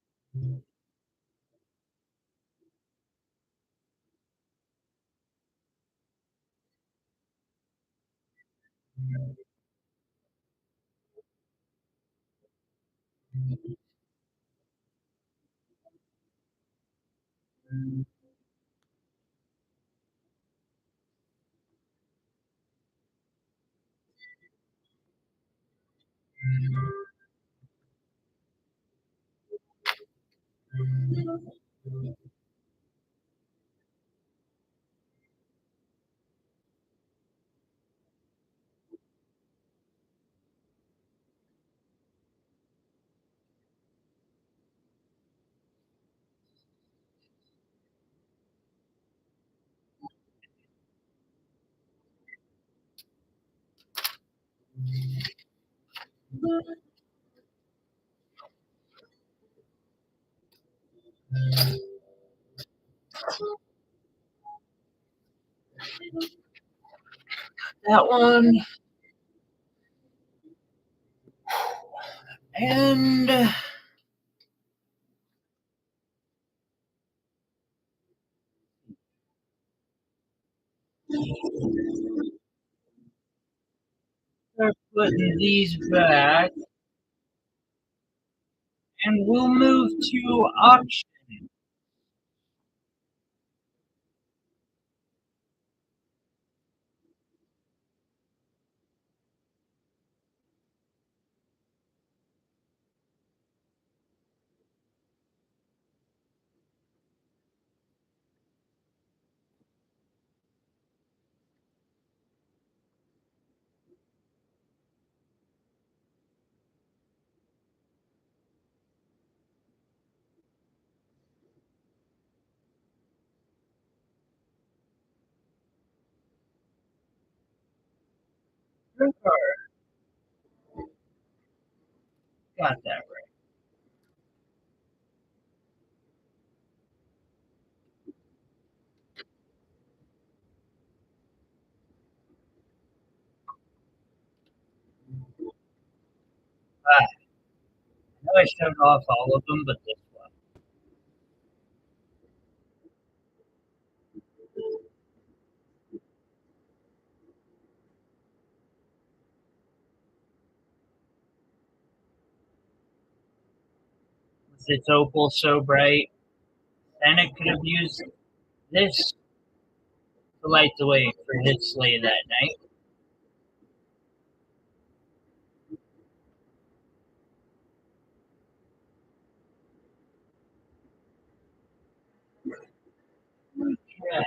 That one. And start putting these back. And we'll move to auction. Drink card. Got that right. Ah, I know I showed off all of them, but this one. Its opal so bright, and it could have used this to light the way for his sleigh that night. Okay.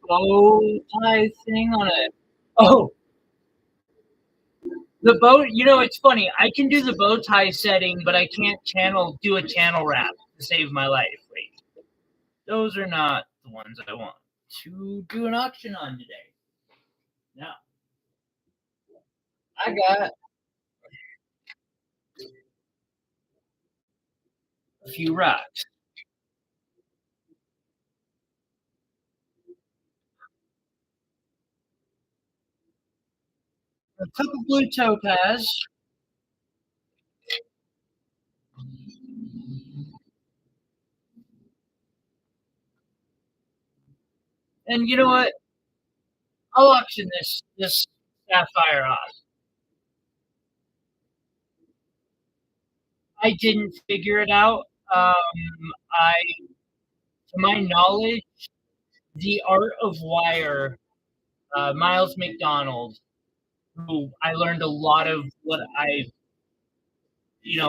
Bow tie thing on it. Oh, the bow. You know, it's funny. I can do the bow tie setting, but I can't do a channel wrap to save my life. Wait, those are not the ones I want to do an auction on today. No, I got a few rocks, a couple blue topaz, and you know what? I'll auction this sapphire off. I didn't figure it out. I, to my knowledge, the art of wire. Miles McDonald, who I learned a lot of what a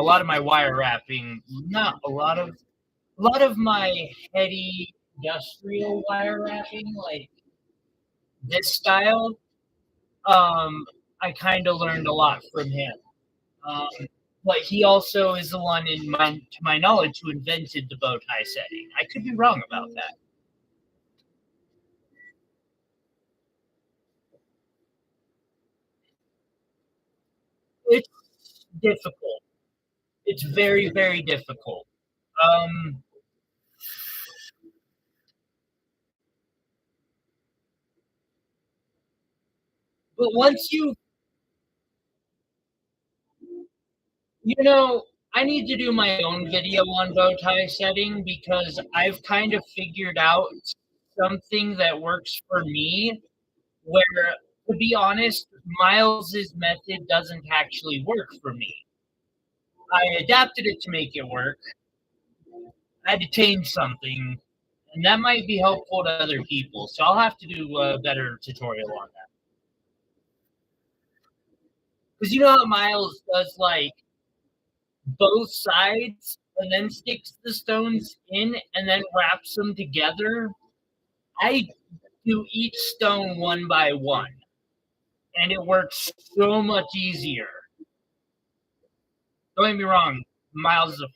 lot of my wire wrapping, not a lot of my heady industrial wire wrapping, like this style. I kind of learned a lot from him. Um, but he also is the one, to my knowledge, who invented the bow tie setting. I could be wrong about that. It's difficult. It's very, very difficult. Um, but once you know, I need to do my own video on bow tie setting because I've kind of figured out something that works for me. Where, to be honest, Miles's method doesn't actually work for me. I adapted it to make it work. I had to change something, and that might be helpful to other people. So I'll have to do a better tutorial on that. Because you know how Miles does like both sides and then sticks the stones in and then wraps them together. I do each stone one by one, and it works so much easier. Don't get me wrong, Miles is a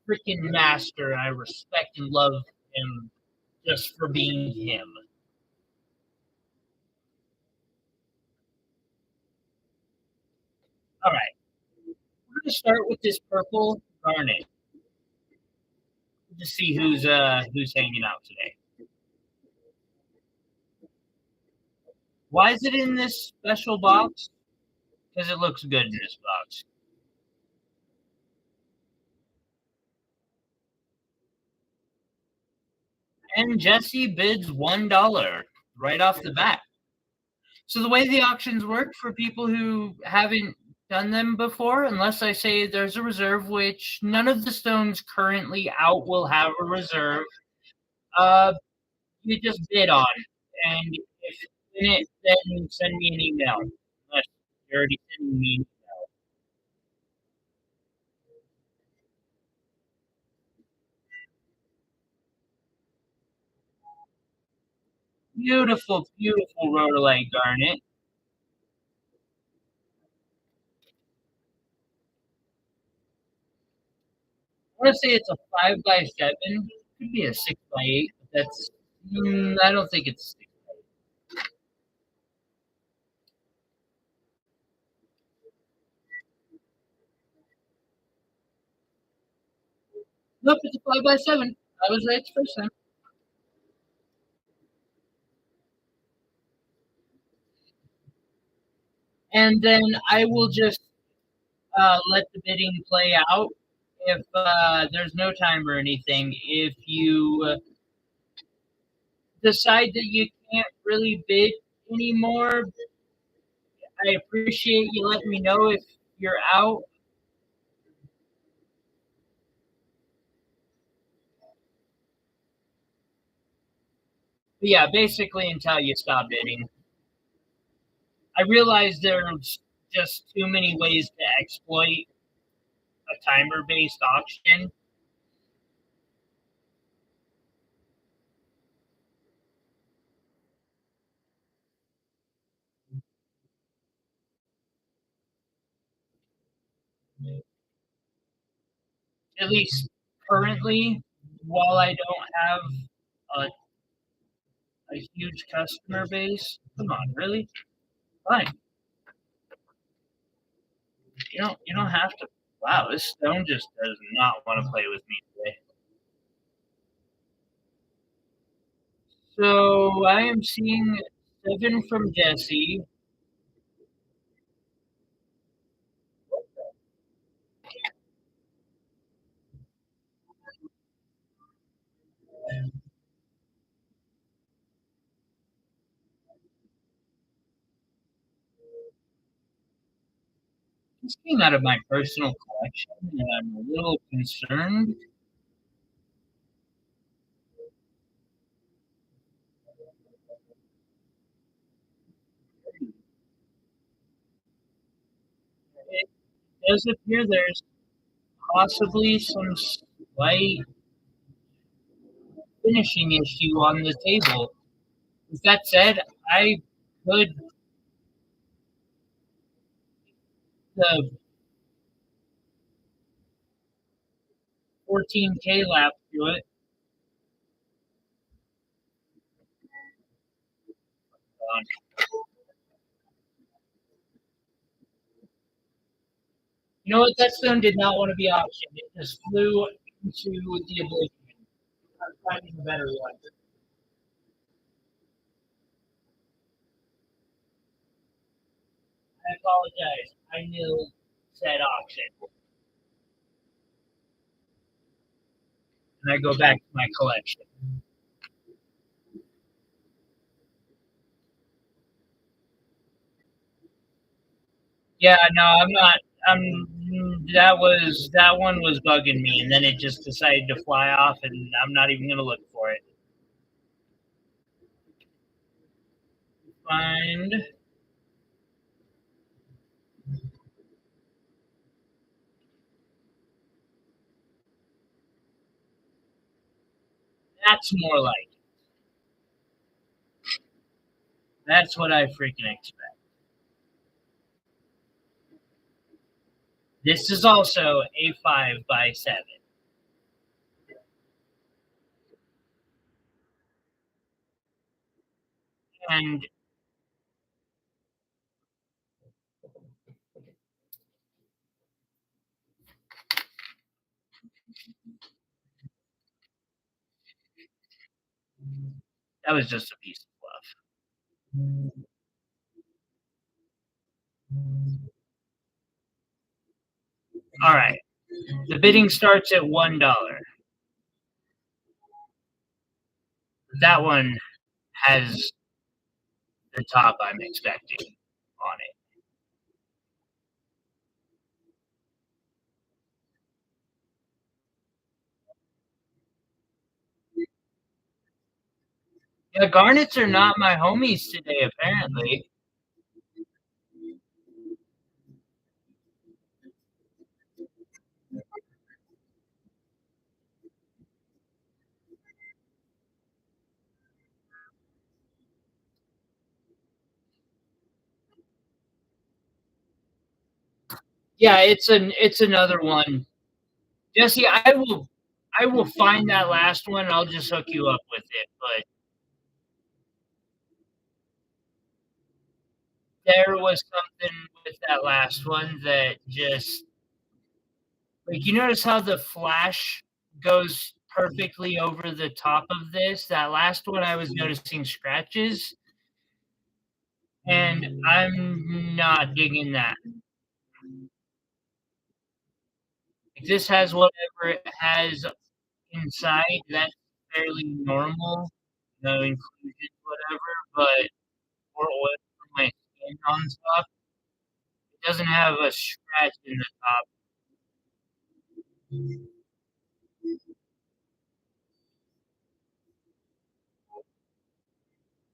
freaking master, and I respect and love him just for being him. All right, we're gonna start with this purple garnet to see who's hanging out today. Why is it in this special box? Because it looks good in this box. And Jesse bids $1 right off the bat. So the way the auctions work for people who haven't done them before, unless I say there's a reserve, which none of the stones currently out will have a reserve. Uh, you just bid on, and if it's in it, then send me an email. Unless you're already sending me an email. Beautiful, beautiful rhodolite garnet. I want to say it's a 5x7. Could be a 6x8, but that's. I don't think it's. Nope, it's a 5x7. I was right the first time. And then I will just let the bidding play out. If there's no time or anything, if you decide that you can't really bid anymore, I appreciate you letting me know if you're out. But yeah, basically until you stop bidding. I realize there's just too many ways to exploit a timer based auction. At least currently, while I don't have a huge customer base. Come on, really? Fine. You don't have to. Wow, this stone just does not want to play with me today. So I am seeing 7 from Jesse. This came out of my personal collection, and I'm a little concerned. It does appear there's possibly some slight finishing issue on the table. With that said, I could the 14K lap to it. You know what? That stone did not want to be auctioned. It just flew into the oblivion. I'm finding a better one. I apologize. I knew said auction. And I go back to my collection. Yeah, no, I'm not. I'm. That one was bugging me, and then it just decided to fly off, and I'm not even gonna look for it. Find. That's more like. That's what I freaking expect. This is also a 5x7. And that was just a piece of fluff. All right. The bidding starts at $1. That one has the top I'm expecting on it. Yeah, garnets are not my homies today, apparently. Yeah, it's another one. Jesse, I will find that last one. I'll just hook you up with it. But there was something with that last one that just like you notice how the flash goes perfectly over the top of this. That last one I was noticing scratches, and I'm not digging that. Like, this has whatever it has inside. That's fairly normal. No inclusions, whatever. But more oil for my skin on top. It doesn't have a scratch in the top.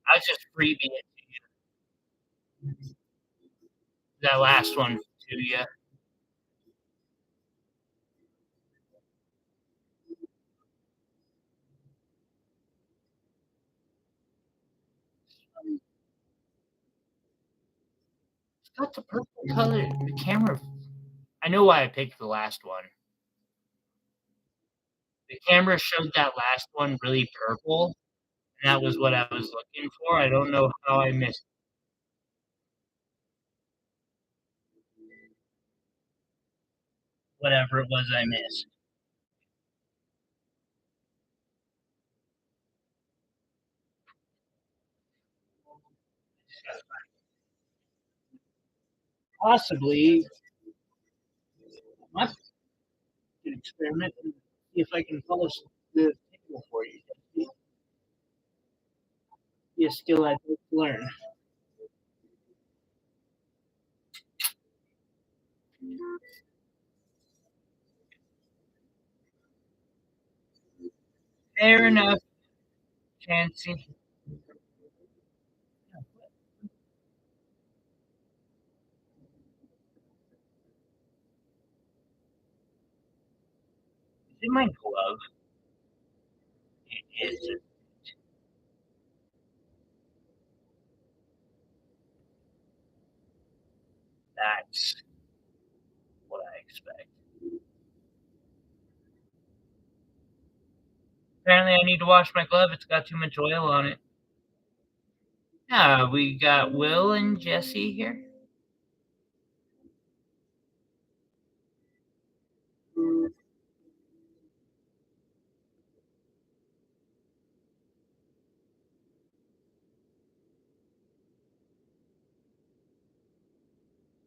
I just freebie it to you. That last one to you. It's got the purple color. The camera. I know why I picked the last one. The camera showed that last one really purple, and that was what I was looking for. I don't know how I missed whatever it was I missed. Possibly, I can experiment and see if I can polish the table for you. Be a skill I'd like to learn. Fair enough, Chancy. Is it my glove? It is. That's what I expect. Apparently, I need to wash my glove. It's got too much oil on it. Yeah, we got Will and Jesse here.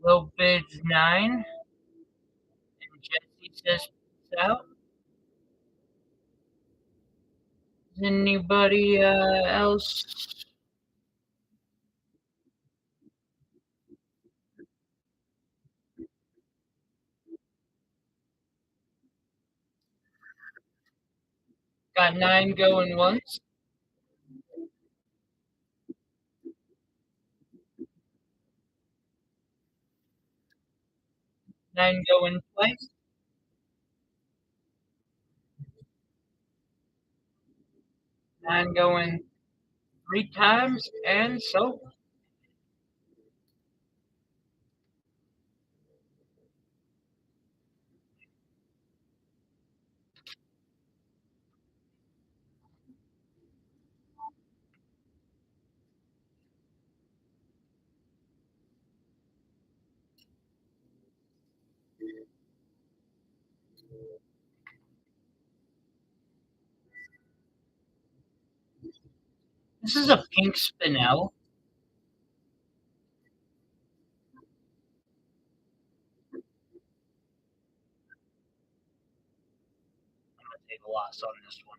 Will bids 9, and Jesse says peace out. Is anybody else? Got 9 going once, 9 going twice, 9 going 3 times, and so this is a pink spinel. I'm gonna take a loss on this one.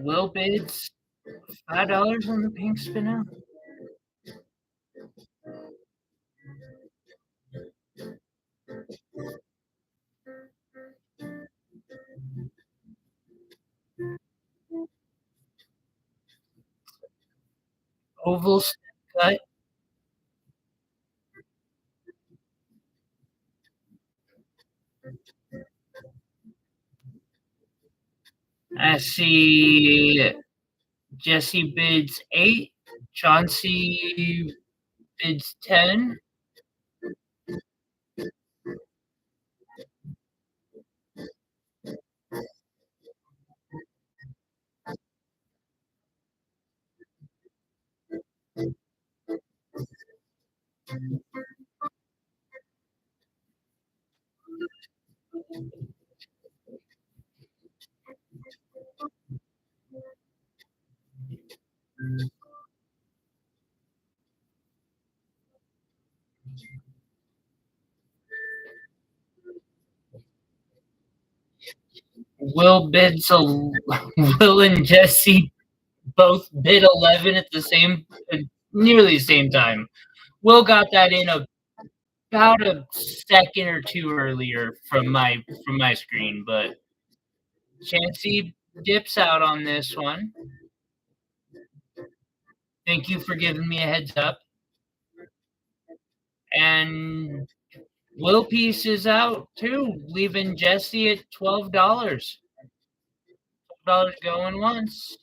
Will bids $5 on the pink spinner. Oval cut. I see Jesse bids 8. Chauncey bids 10. Will bids Will and Jesse both bid 11 at the same, nearly the same time. Will got that in about a second or two earlier from my screen, but Chancey dips out on this one. Thank you for giving me a heads up. And Will Piece is out too, leaving Jesse at $12. $12 going once.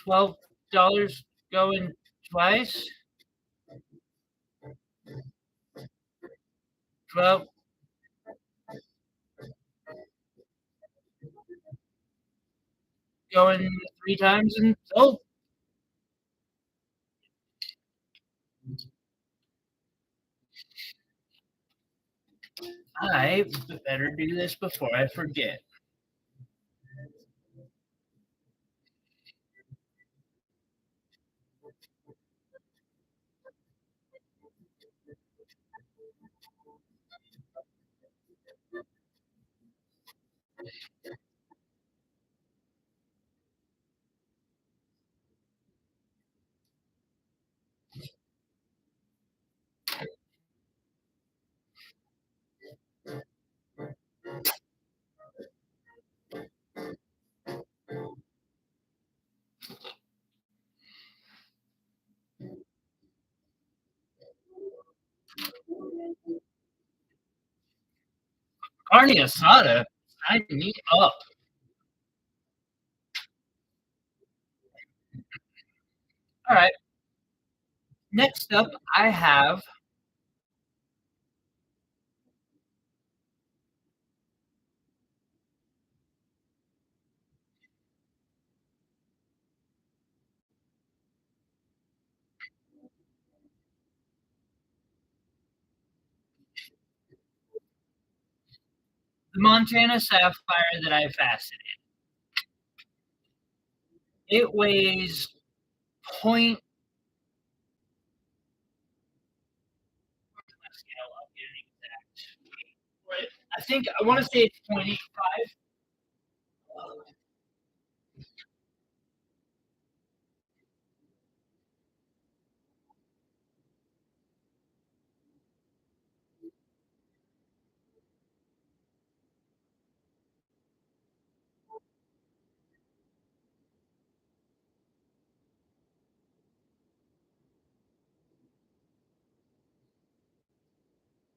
$12 going twice. 12 going 3 times and oh. I better do this before I forget. Carne asada, sign me up. All right. Next up, I have the Montana Sapphire that I faceted. It weighs point. I think I want to say it's 0.85.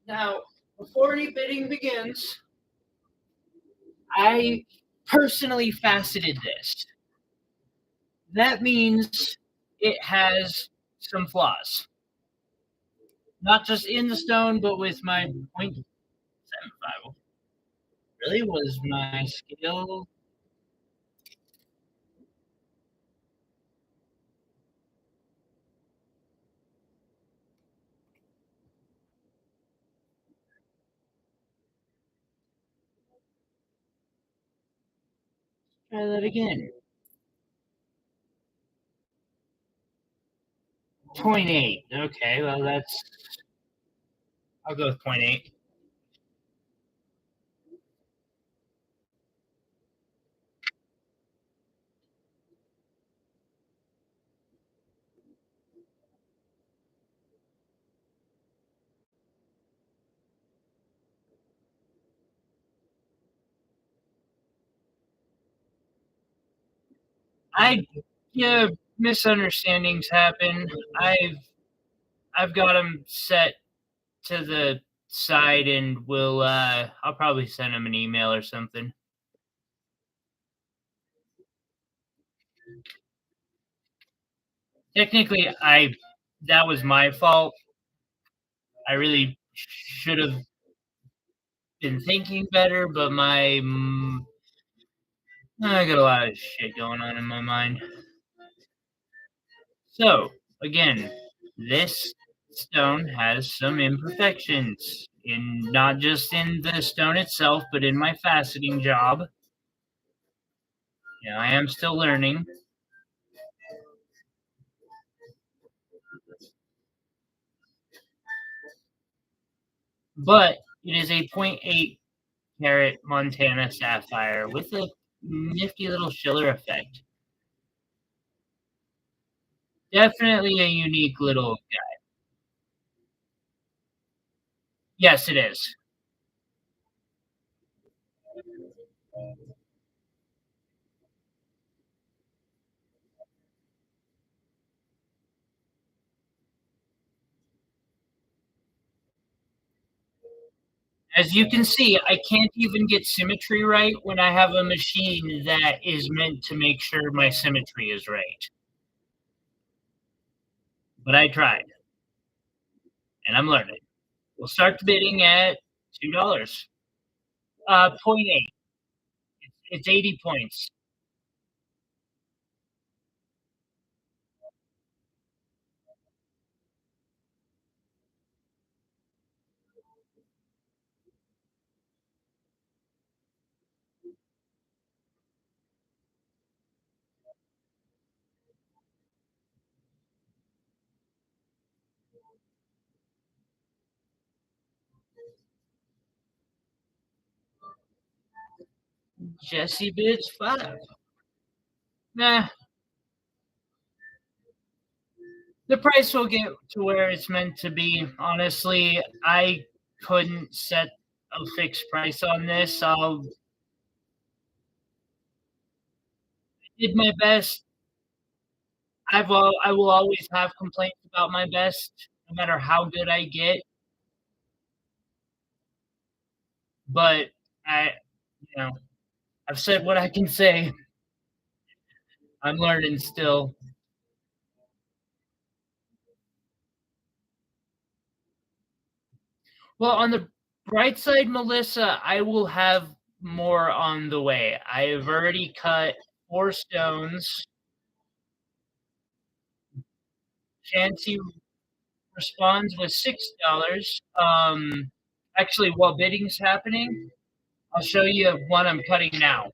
Now, before any bidding begins, I personally faceted this. That means it has some flaws. Not just in the stone, but with my 0.75. Really was my scale. Try that again. 0.8. Okay, well that's I'll go with 0.8. I Yeah, misunderstandings happen. I've got them set to the side, and I'll probably send him an email or something. Technically, I that was my fault. I really should have been thinking better, but I got a lot of shit going on in my mind. So, again, this stone has some imperfections in not just in the stone itself, but in my faceting job. I am still learning, but it is a point 0.8 carat Montana Sapphire with a nifty little schiller effect. Definitely a unique little guy. Yes, it is. As you can see, I can't even get symmetry right when I have a machine that is meant to make sure my symmetry is right. But I tried, and I'm learning. We'll start the bidding at $2. Point 0.8. It's 80 points. Jesse bids 5. Nah, the price will get to where it's meant to be. Honestly, I couldn't set a fixed price on this. Did my best. I will always have complaints about my best, no matter how good I get. But I, you know, I've said what I can say. I'm learning still. Well, on the bright side, Melissa, I will have more on the way. I've already cut 4 stones. Chansey responds with $6. Actually, while bidding's happening, I'll show you one I'm cutting now.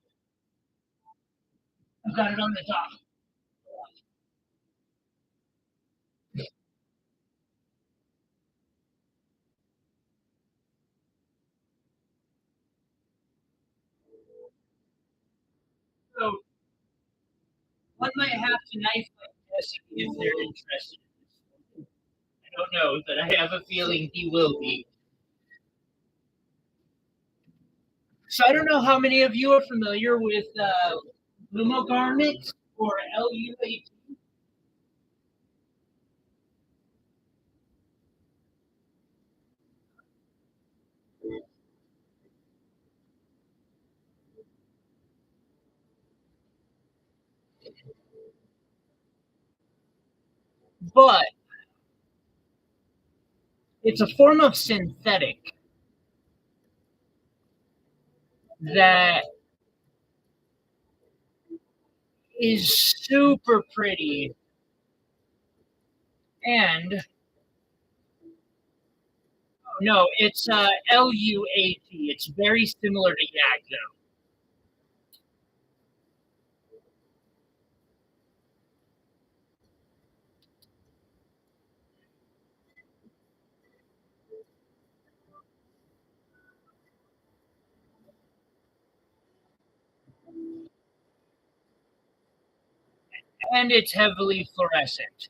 I've got it on the top. So one might have to knife like Jesse if they're interested. I don't know, but I have a feeling he will be. So I don't know how many of you are familiar with Lumo garnets or LUAT. But it's a form of synthetic that is super pretty, and no, it's LUAT. It's very similar to Yakko. and it's heavily fluorescent.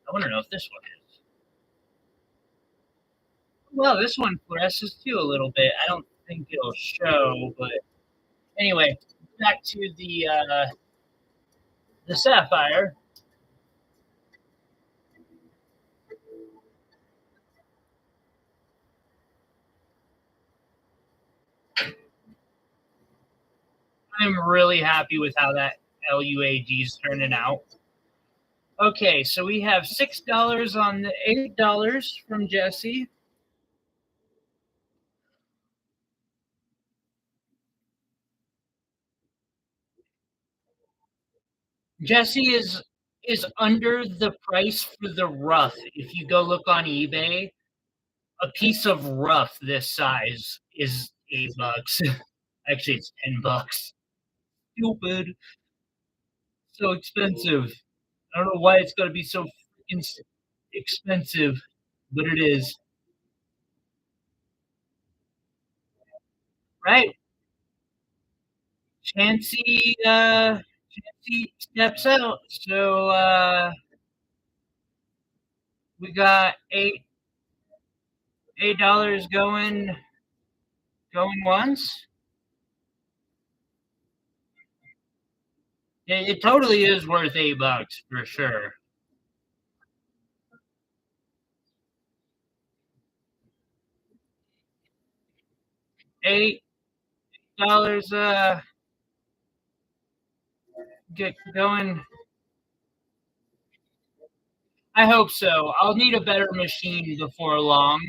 I want to know if this one is. Well, this one fluoresces too a little bit. I don't think it'll show, but anyway, back to the sapphire. I'm really happy with how that LUAD is turning out. Okay, so we have $6 on the $8 from Jesse. Jesse is under the price for the rough. If you go look on eBay, a piece of rough this size is $8. Actually, it's $10. Stupid. So expensive. I don't know why it's got to be so freaking expensive, but it is. Right? Chansey steps out. So we got $8 going once. It totally is worth $8 for sure. $8 get going. I hope so. I'll need a better machine before long.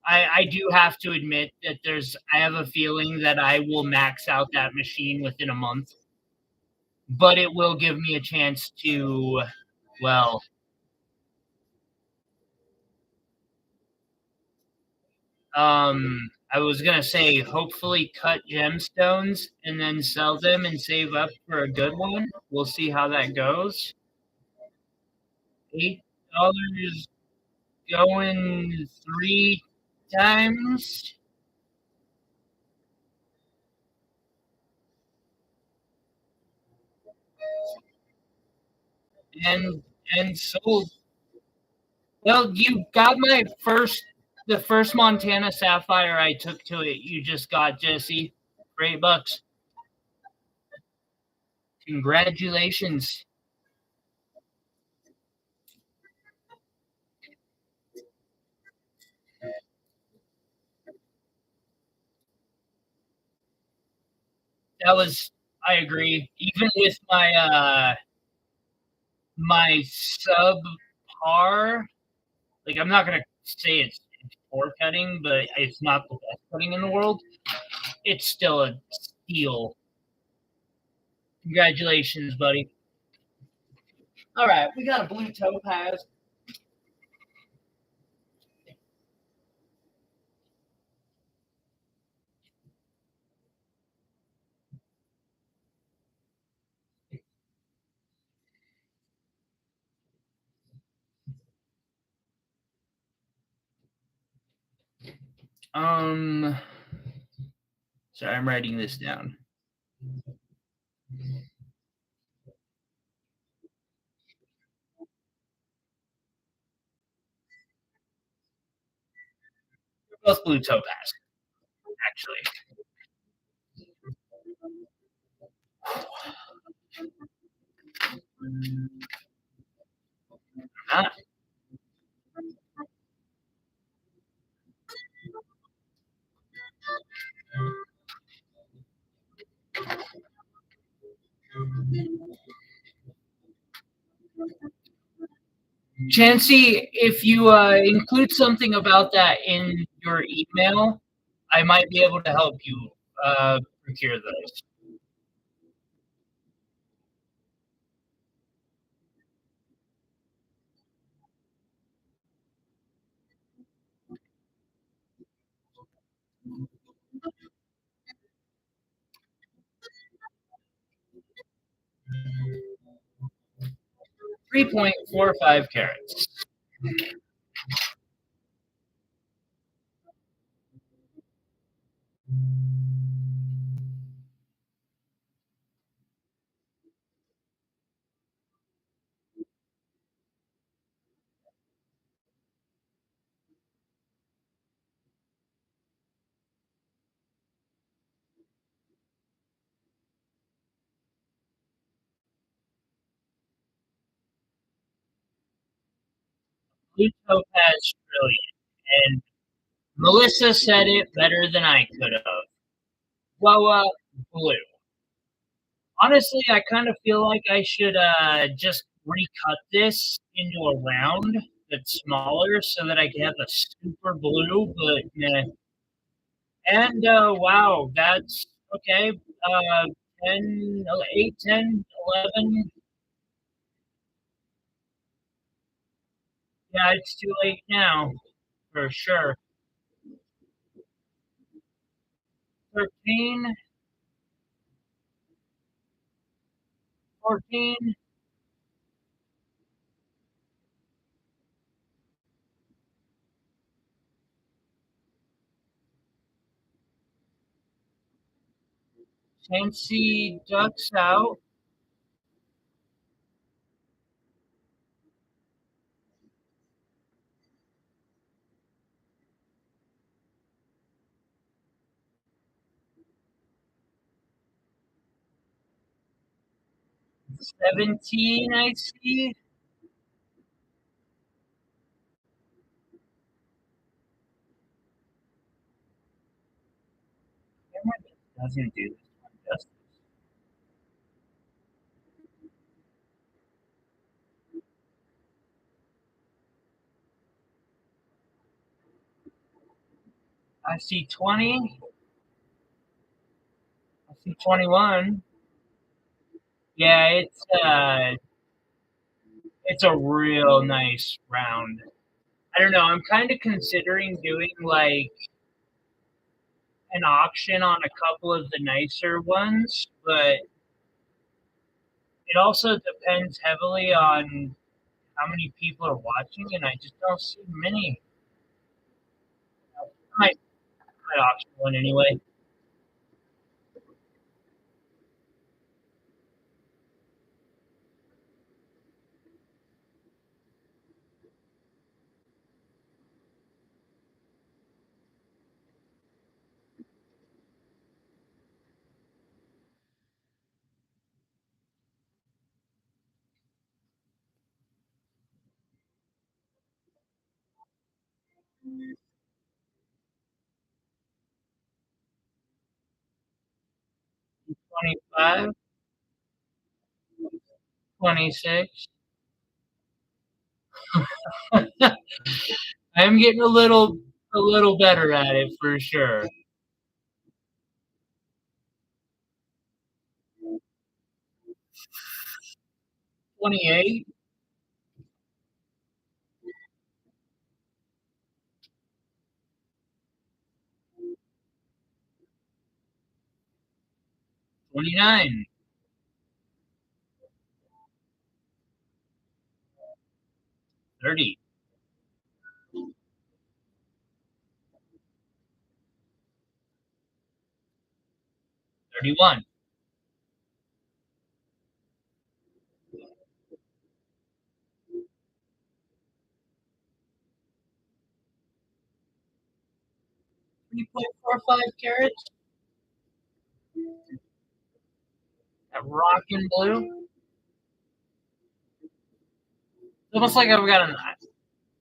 I do have to admit that I have a feeling that I will max out that machine within a month. But it will give me a chance to, well, I was gonna say hopefully cut gemstones and then sell them and save up for a good one. We'll see how that goes. $8 going 3 times. And sold. Well, you got the first Montana Sapphire I took to it. You just got, Jesse, for $8. Congratulations. That was, I agree. Even with my subpar, like I'm not gonna say it's poor cutting, but it's not the best cutting in the world. It's still a steal. Congratulations, buddy. All right, we got a blue topaz. Um, sorry, I'm writing this down. They're both blue topaz, actually. Not. Chancey, if you include something about that in your email, I might be able to help you procure those. 3.45 carats. Blue topaz trillion. And Melissa said it better than I could have. Well, blue. Honestly, I kind of feel like I should just recut this into a round that's smaller so that I can have a super blue, but nah. And wow, that's okay. 10, 8, 10, 11. Yeah, it's too late now for sure. 13, 14. Fancy ducks out. 17, I see. Camera doesn't do this one justice. I see 20. I see 21. Yeah, it's a real nice round. I don't know. I'm kind of considering doing like an auction on a couple of the nicer ones, but it also depends heavily on how many people are watching, and I just don't see many. I might auction one anyway. 25, 26. I'm getting a little better at it for sure. 28, 29, 30, 31, 3.45 carats. That rockin' blue. It's almost like I've got a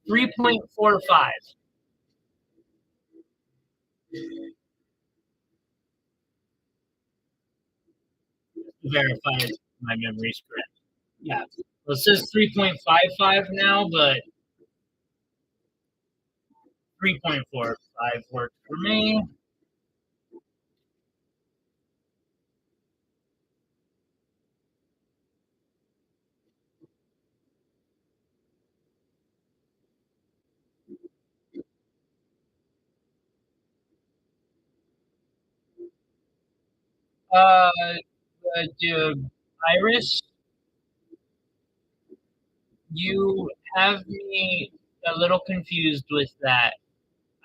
3.45. Verify if my memory's correct. Yeah. Well, it says 3.55 now, but 3.45 worked for me. Uh, Iris, you have me a little confused with that.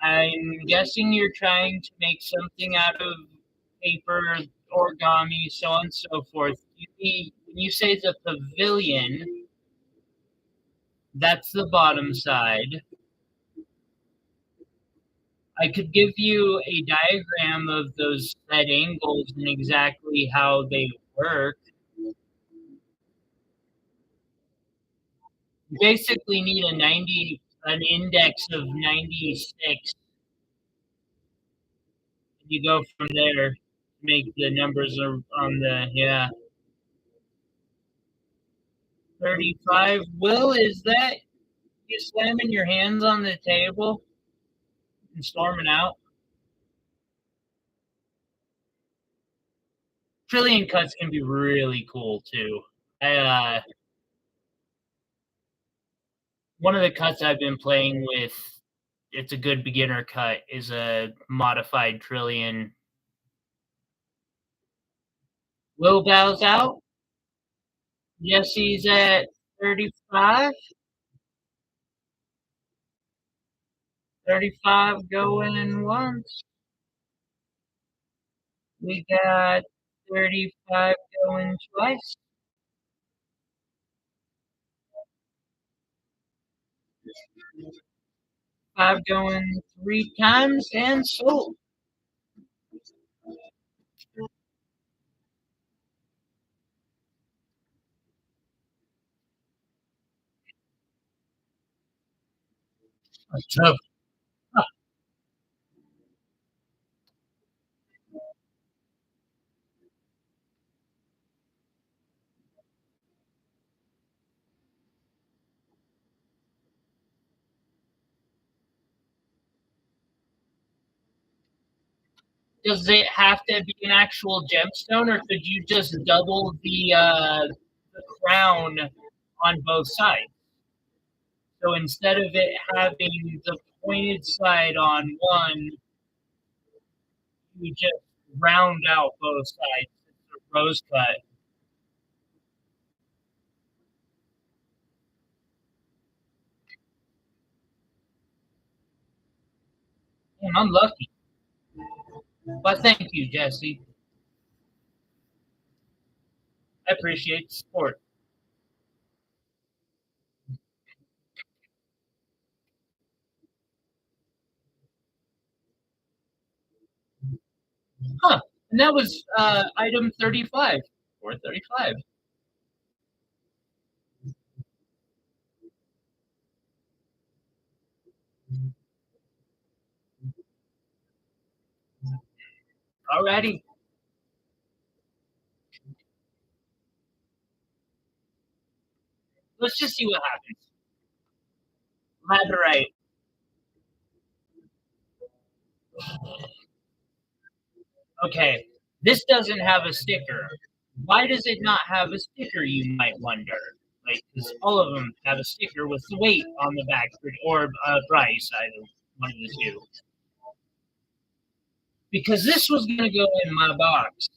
I'm guessing you're trying to make something out of paper, origami, so on and so forth. When you say the pavilion, that's the bottom side. I could give you a diagram of those set angles and exactly how they work. You basically need a an index of 96. You go from there to make the numbers on the, yeah. 35. Will, is that you slamming your hands on the table and storming out? Trillion cuts can be really cool too. One of the cuts I've been playing with, it's a good beginner cut, is a modified trillion. Will bows out. Yes, he's at 35. 35 going once. We got 35 going twice. 5 going 3 times and sold. So, does it have to be an actual gemstone, or could you just double the crown on both sides? So instead of it having the pointed side on one, you just round out both sides. It's a rose cut. Man, I'm lucky. But thank you, Jesse. I appreciate the support. Huh. And that was item 35 or 35. Alrighty. Let's just see what happens. Labradorite. Okay. This doesn't have a sticker. Why does it not have a sticker, you might wonder? Like, because all of them have a sticker with the weight on the back, or price, either one of the two. Because this was going to go in my box.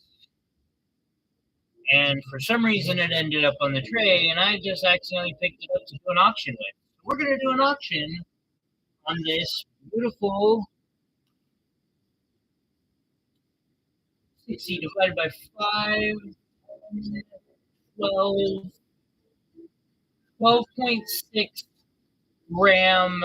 And for some reason, it ended up on the tray, and I just accidentally picked it up to do an auction with. So we're going to do an auction on this beautiful 60 divided by 5, 12, 12.6 gram.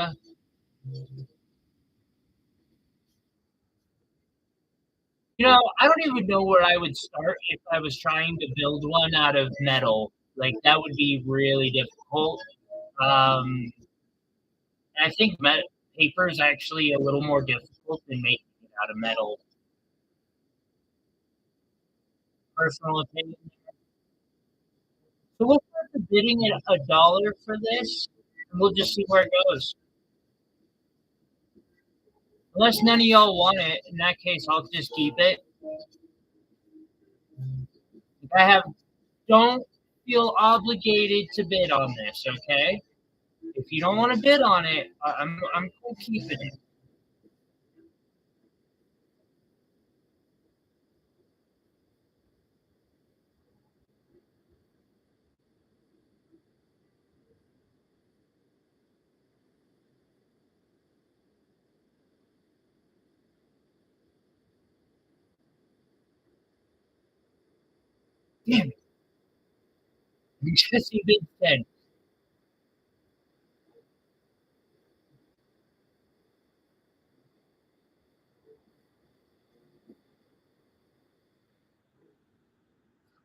I don't even know where I would start if I was trying to build one out of metal. Like, that would be really difficult. And I think paper is actually a little more difficult than making it out of metal. Personal opinion. So we'll start the bidding at $1 for this, and we'll just see where it goes. Unless none of y'all want it, in that case, I'll just keep it. Don't feel obligated to bid on this, okay? If you don't want to bid on it, I'm cool keeping it. Damn, Jesse bid 10.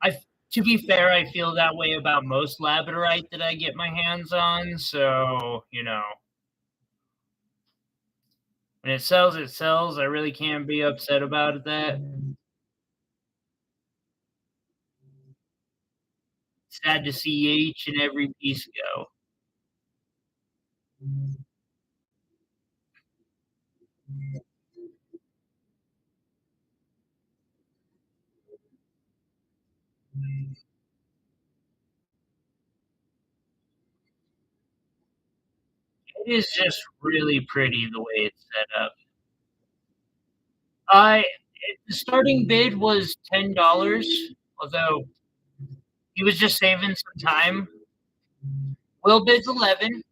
I, to be fair, I feel that way about most labradorite that I get my hands on. So. When it sells, it sells. I really can't be upset about that. Sad to see each and every piece go. It is just really pretty the way it's set up. I The starting bid was $10, although he was just saving some time. Will bid's 11.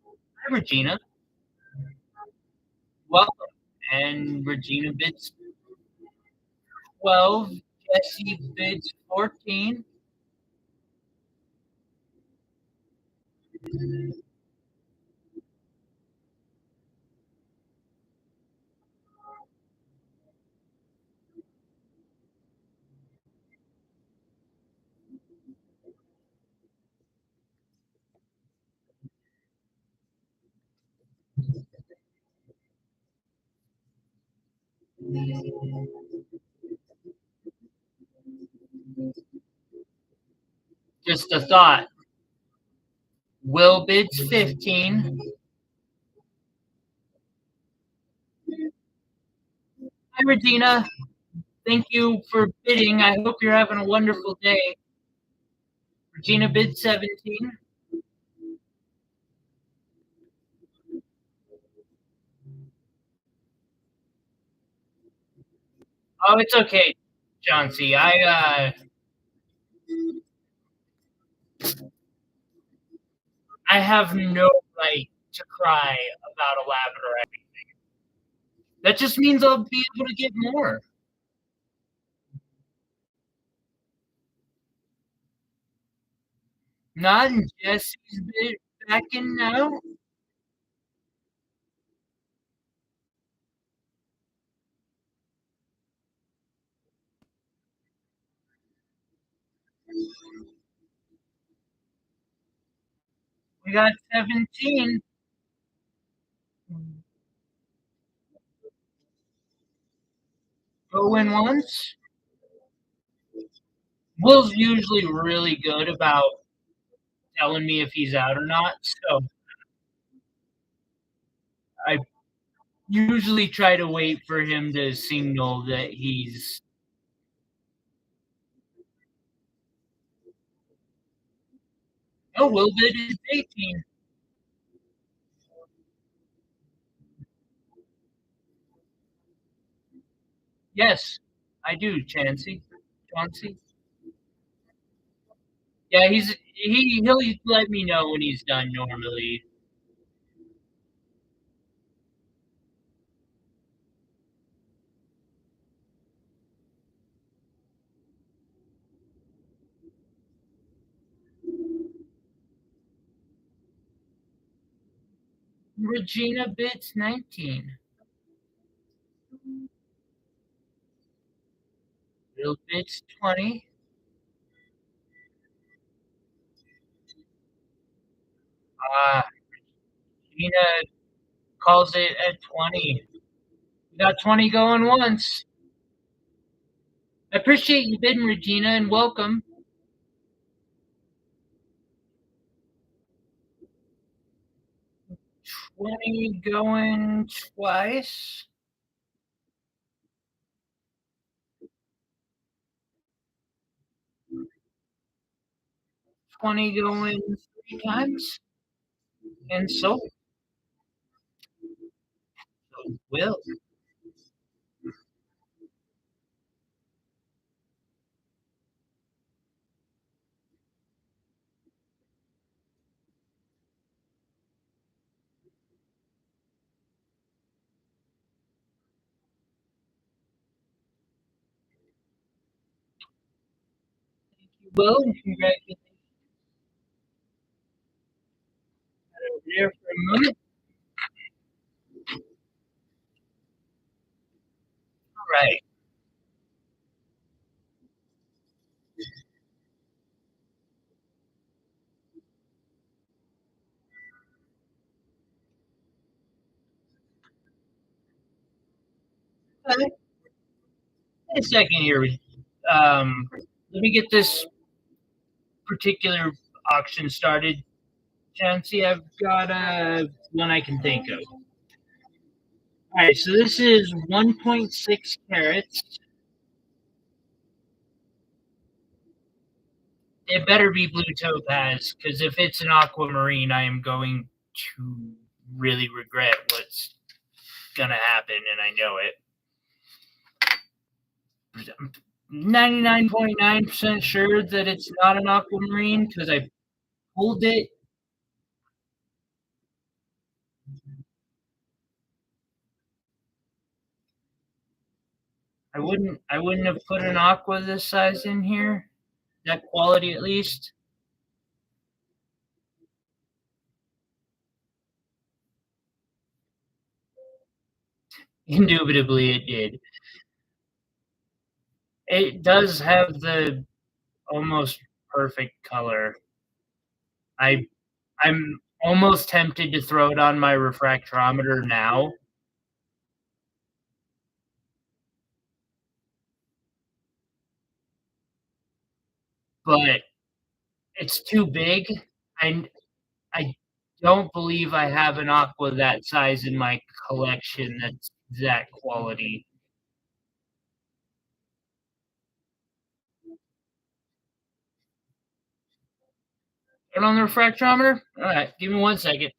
Hi, Regina. Welcome. And Regina bids 12. Jesse bids 14. Just a thought. Will bids 15. Hi, Regina. Thank you for bidding. I hope you're having a wonderful day. Regina bid 17. Oh, it's okay, Chauncey. I have no right to cry about a labradorite. That just means I'll be able to get more. Not in Jesse's bid back in now. We got 17. Going once. Will's usually really good about telling me if he's out or not, so I usually try to wait for him to signal that he's. Oh, Will bid is 18. Yes, I do, Chancey. Chauncey. Yeah, he'll let me know when he's done normally. Regina bids 19. Will bids 20. Regina calls it at 20. We got 20 going once. I appreciate you bidding, Regina, and welcome. 20 going twice. 20 going 3 times. And so will. Will, and congratulations over there for a moment. All right. Wait a second here. Um, Let me get this particular auction started. Chancy, I've got one I can think of. All right, so this is 1.6 carats. It better be blue topaz, because if it's an aquamarine, I am going to really regret what's gonna happen, and I know it. I'm 99.9% sure that it's not an aquamarine because I pulled it. I wouldn't have put an aqua this size in here. That quality at least. Indubitably it did. It does have the almost perfect color. I I'm almost tempted to throw it on my refractometer now, but it's too big. And I don't believe I have an aqua that size in my collection that's that quality. Turn on the refractometer? Alright, give me 1 second.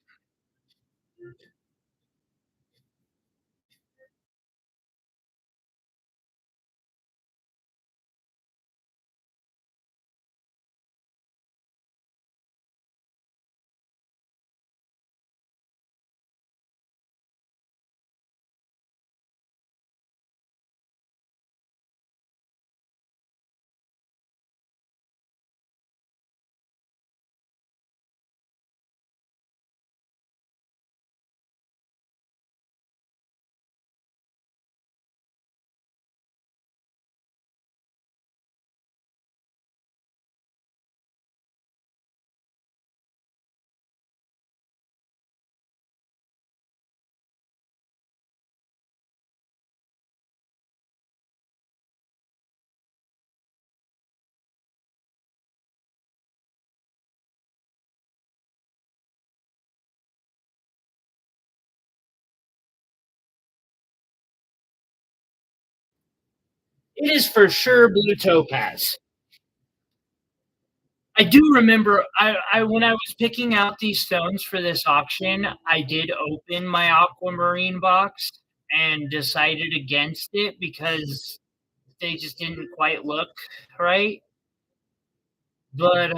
It is for sure blue topaz. I do remember I when I was picking out these stones for this auction, I did open my aquamarine box and decided against it because they just didn't quite look right. But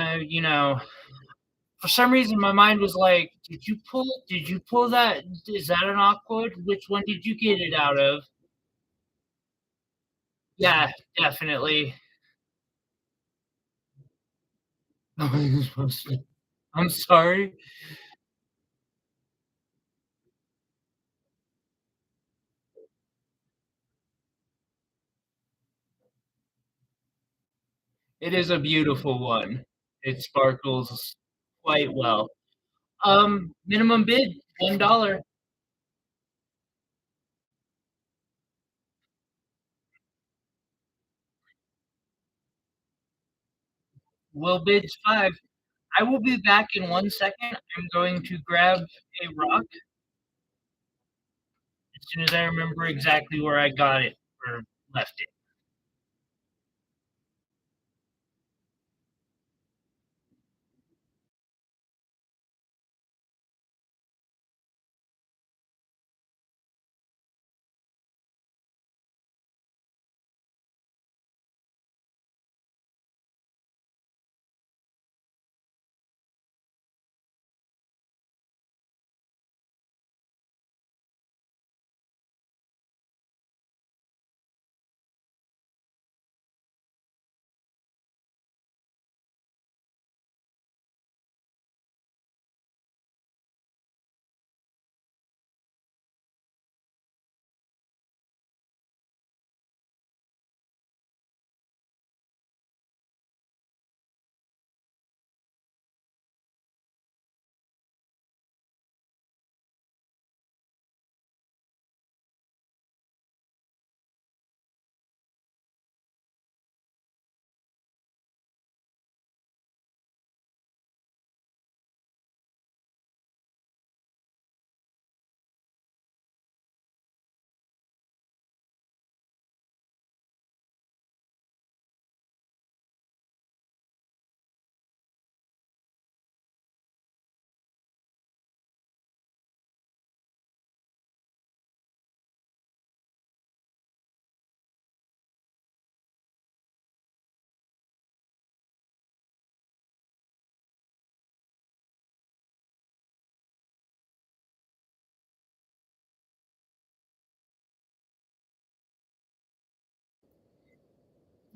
for some reason my mind was like, did you pull that? Is that an aqua? Which one did you get it out of? Yeah, definitely. I'm sorry. It is a beautiful one. It sparkles quite well. Minimum bid $1. Will bid's 5. I will be back in 1 second. I'm going to grab a rock as soon as I remember exactly where I got it or left it.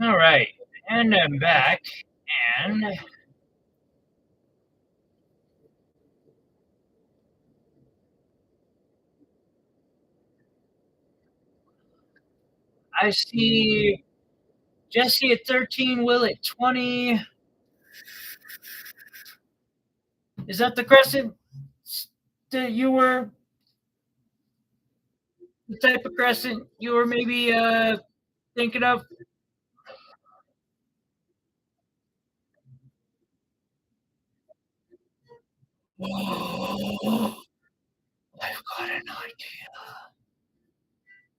All right, and I'm back, and I see Jesse at 13, Will at 20. Is that the crescent that you were, the type of crescent you were maybe thinking of? Oh, I've got an idea.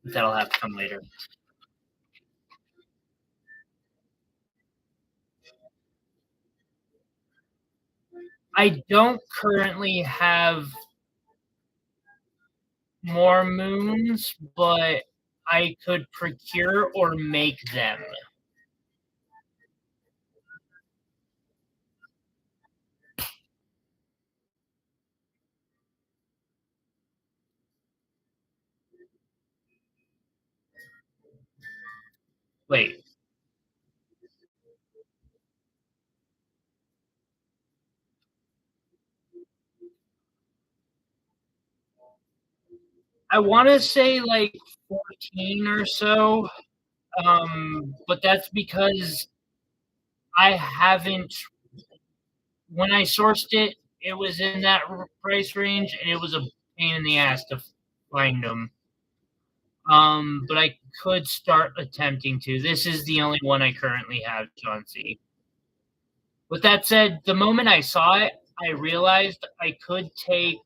That'll have to come later. I don't currently have more moons, but I could procure or make them. Wait, I want to say like 14 or so, but that's because I haven't. When I sourced it, it was in that price range, and it was a pain in the ass to find them. But I could start attempting to. This is the only one I currently have, Chauncey. With that said, the moment I saw it, I realized I could take,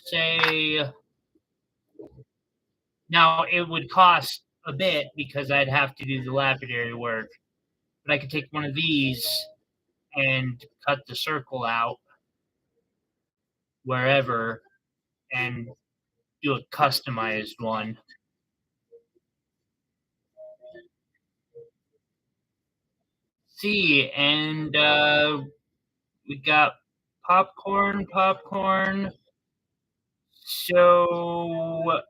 say, now it would cost a bit because I'd have to do the lapidary work, but I could take one of these and cut the circle out wherever and do a customized one. See, and we got popcorn. So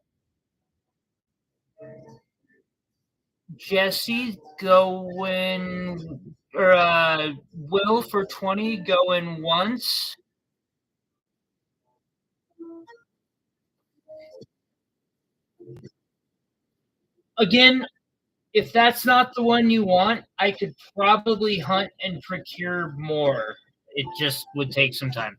Jesse going, or Will for 20 going once. Again, if that's not the one you want, I could probably hunt and procure more. It just would take some time.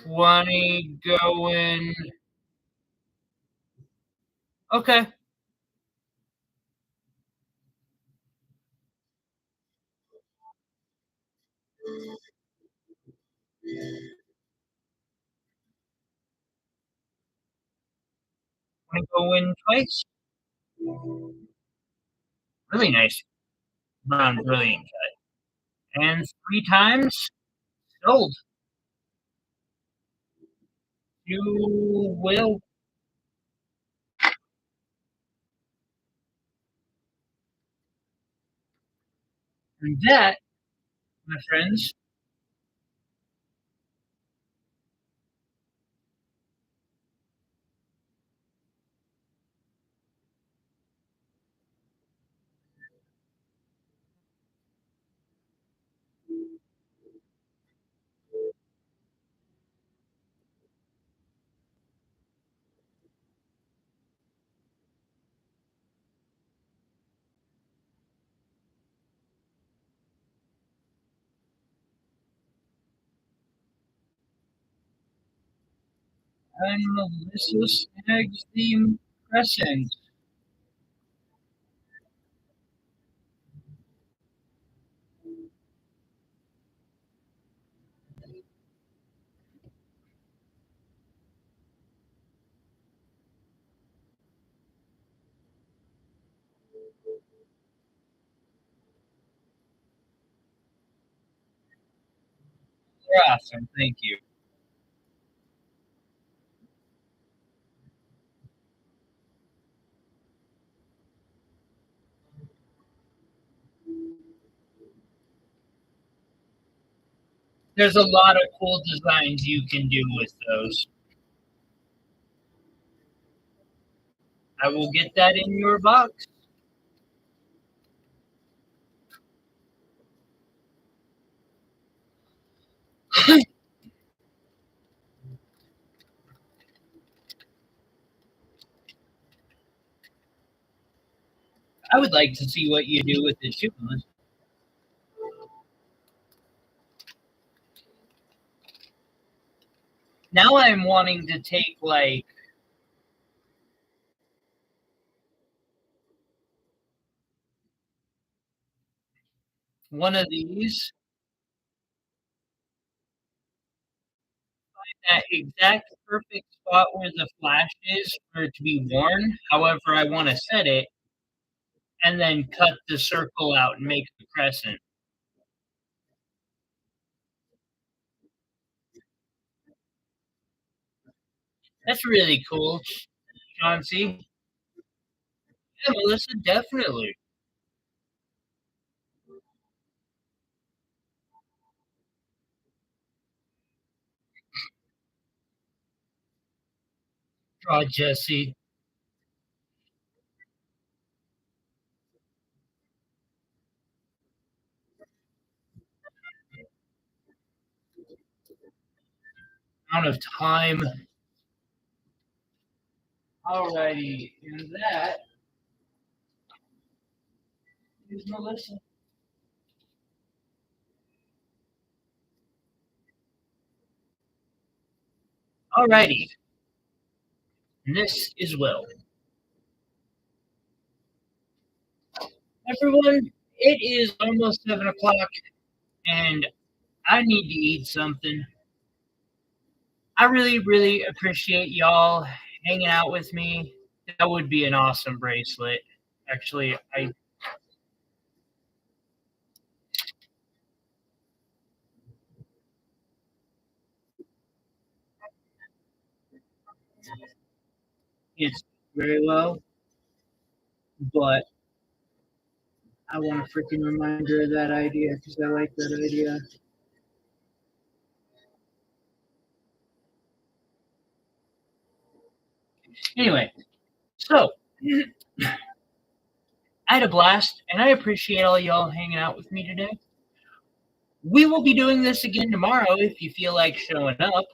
20 going. Okay. 20 going twice. Really nice brown brilliant cut. And 3 times sold. You will. And that, my friends, and Melissa snags the crescent. You're awesome. Thank you. There's a lot of cool designs you can do with those. I will get that in your box. I would like to see what you do with it too. Now I'm wanting to take like one of these, that exact perfect spot where the flash is for it to be worn, however I want to set it, and then cut the circle out and make a crescent. That's really cool, Chauncey. Yeah, Melissa, definitely. Draw Jesse. Amount of time. Alrighty, and that is Melissa. Alrighty, and this is Will. Everyone, it is almost 7 o'clock, and I need to eat something. I really, really appreciate y'all hanging out with me. That would be an awesome bracelet. Actually, I it's very well, but I want a freaking reminder of that idea because I like that idea. Anyway, so I had a blast, and I appreciate all y'all hanging out with me today. We will be doing this again tomorrow if you feel like showing up.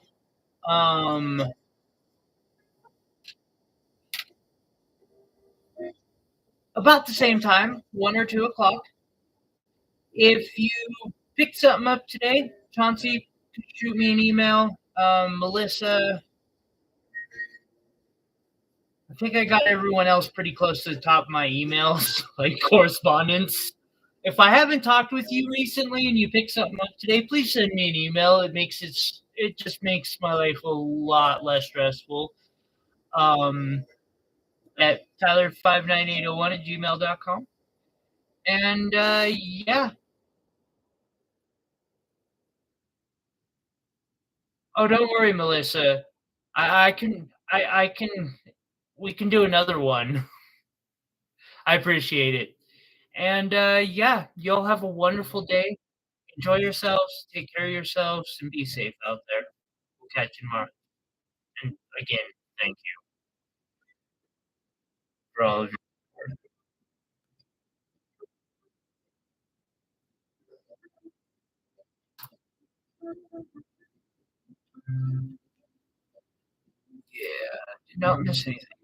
Um, about the same time, 1 or 2 o'clock. If you picked something up today, Chauncey, shoot me an email. Melissa, I think I got everyone else pretty close to the top of my emails, like correspondence. If I haven't talked with you recently and you pick something up today, please send me an email. It just makes my life a lot less stressful. Um, at Tyler59801 at gmail.com. And yeah. Oh, don't worry, Melissa. I can we can do another one. I appreciate it. And yeah, y'all have a wonderful day. Enjoy yourselves, take care of yourselves, and be safe out there. We'll catch you tomorrow. And again, thank you for all of your support. Yeah, did not miss anything.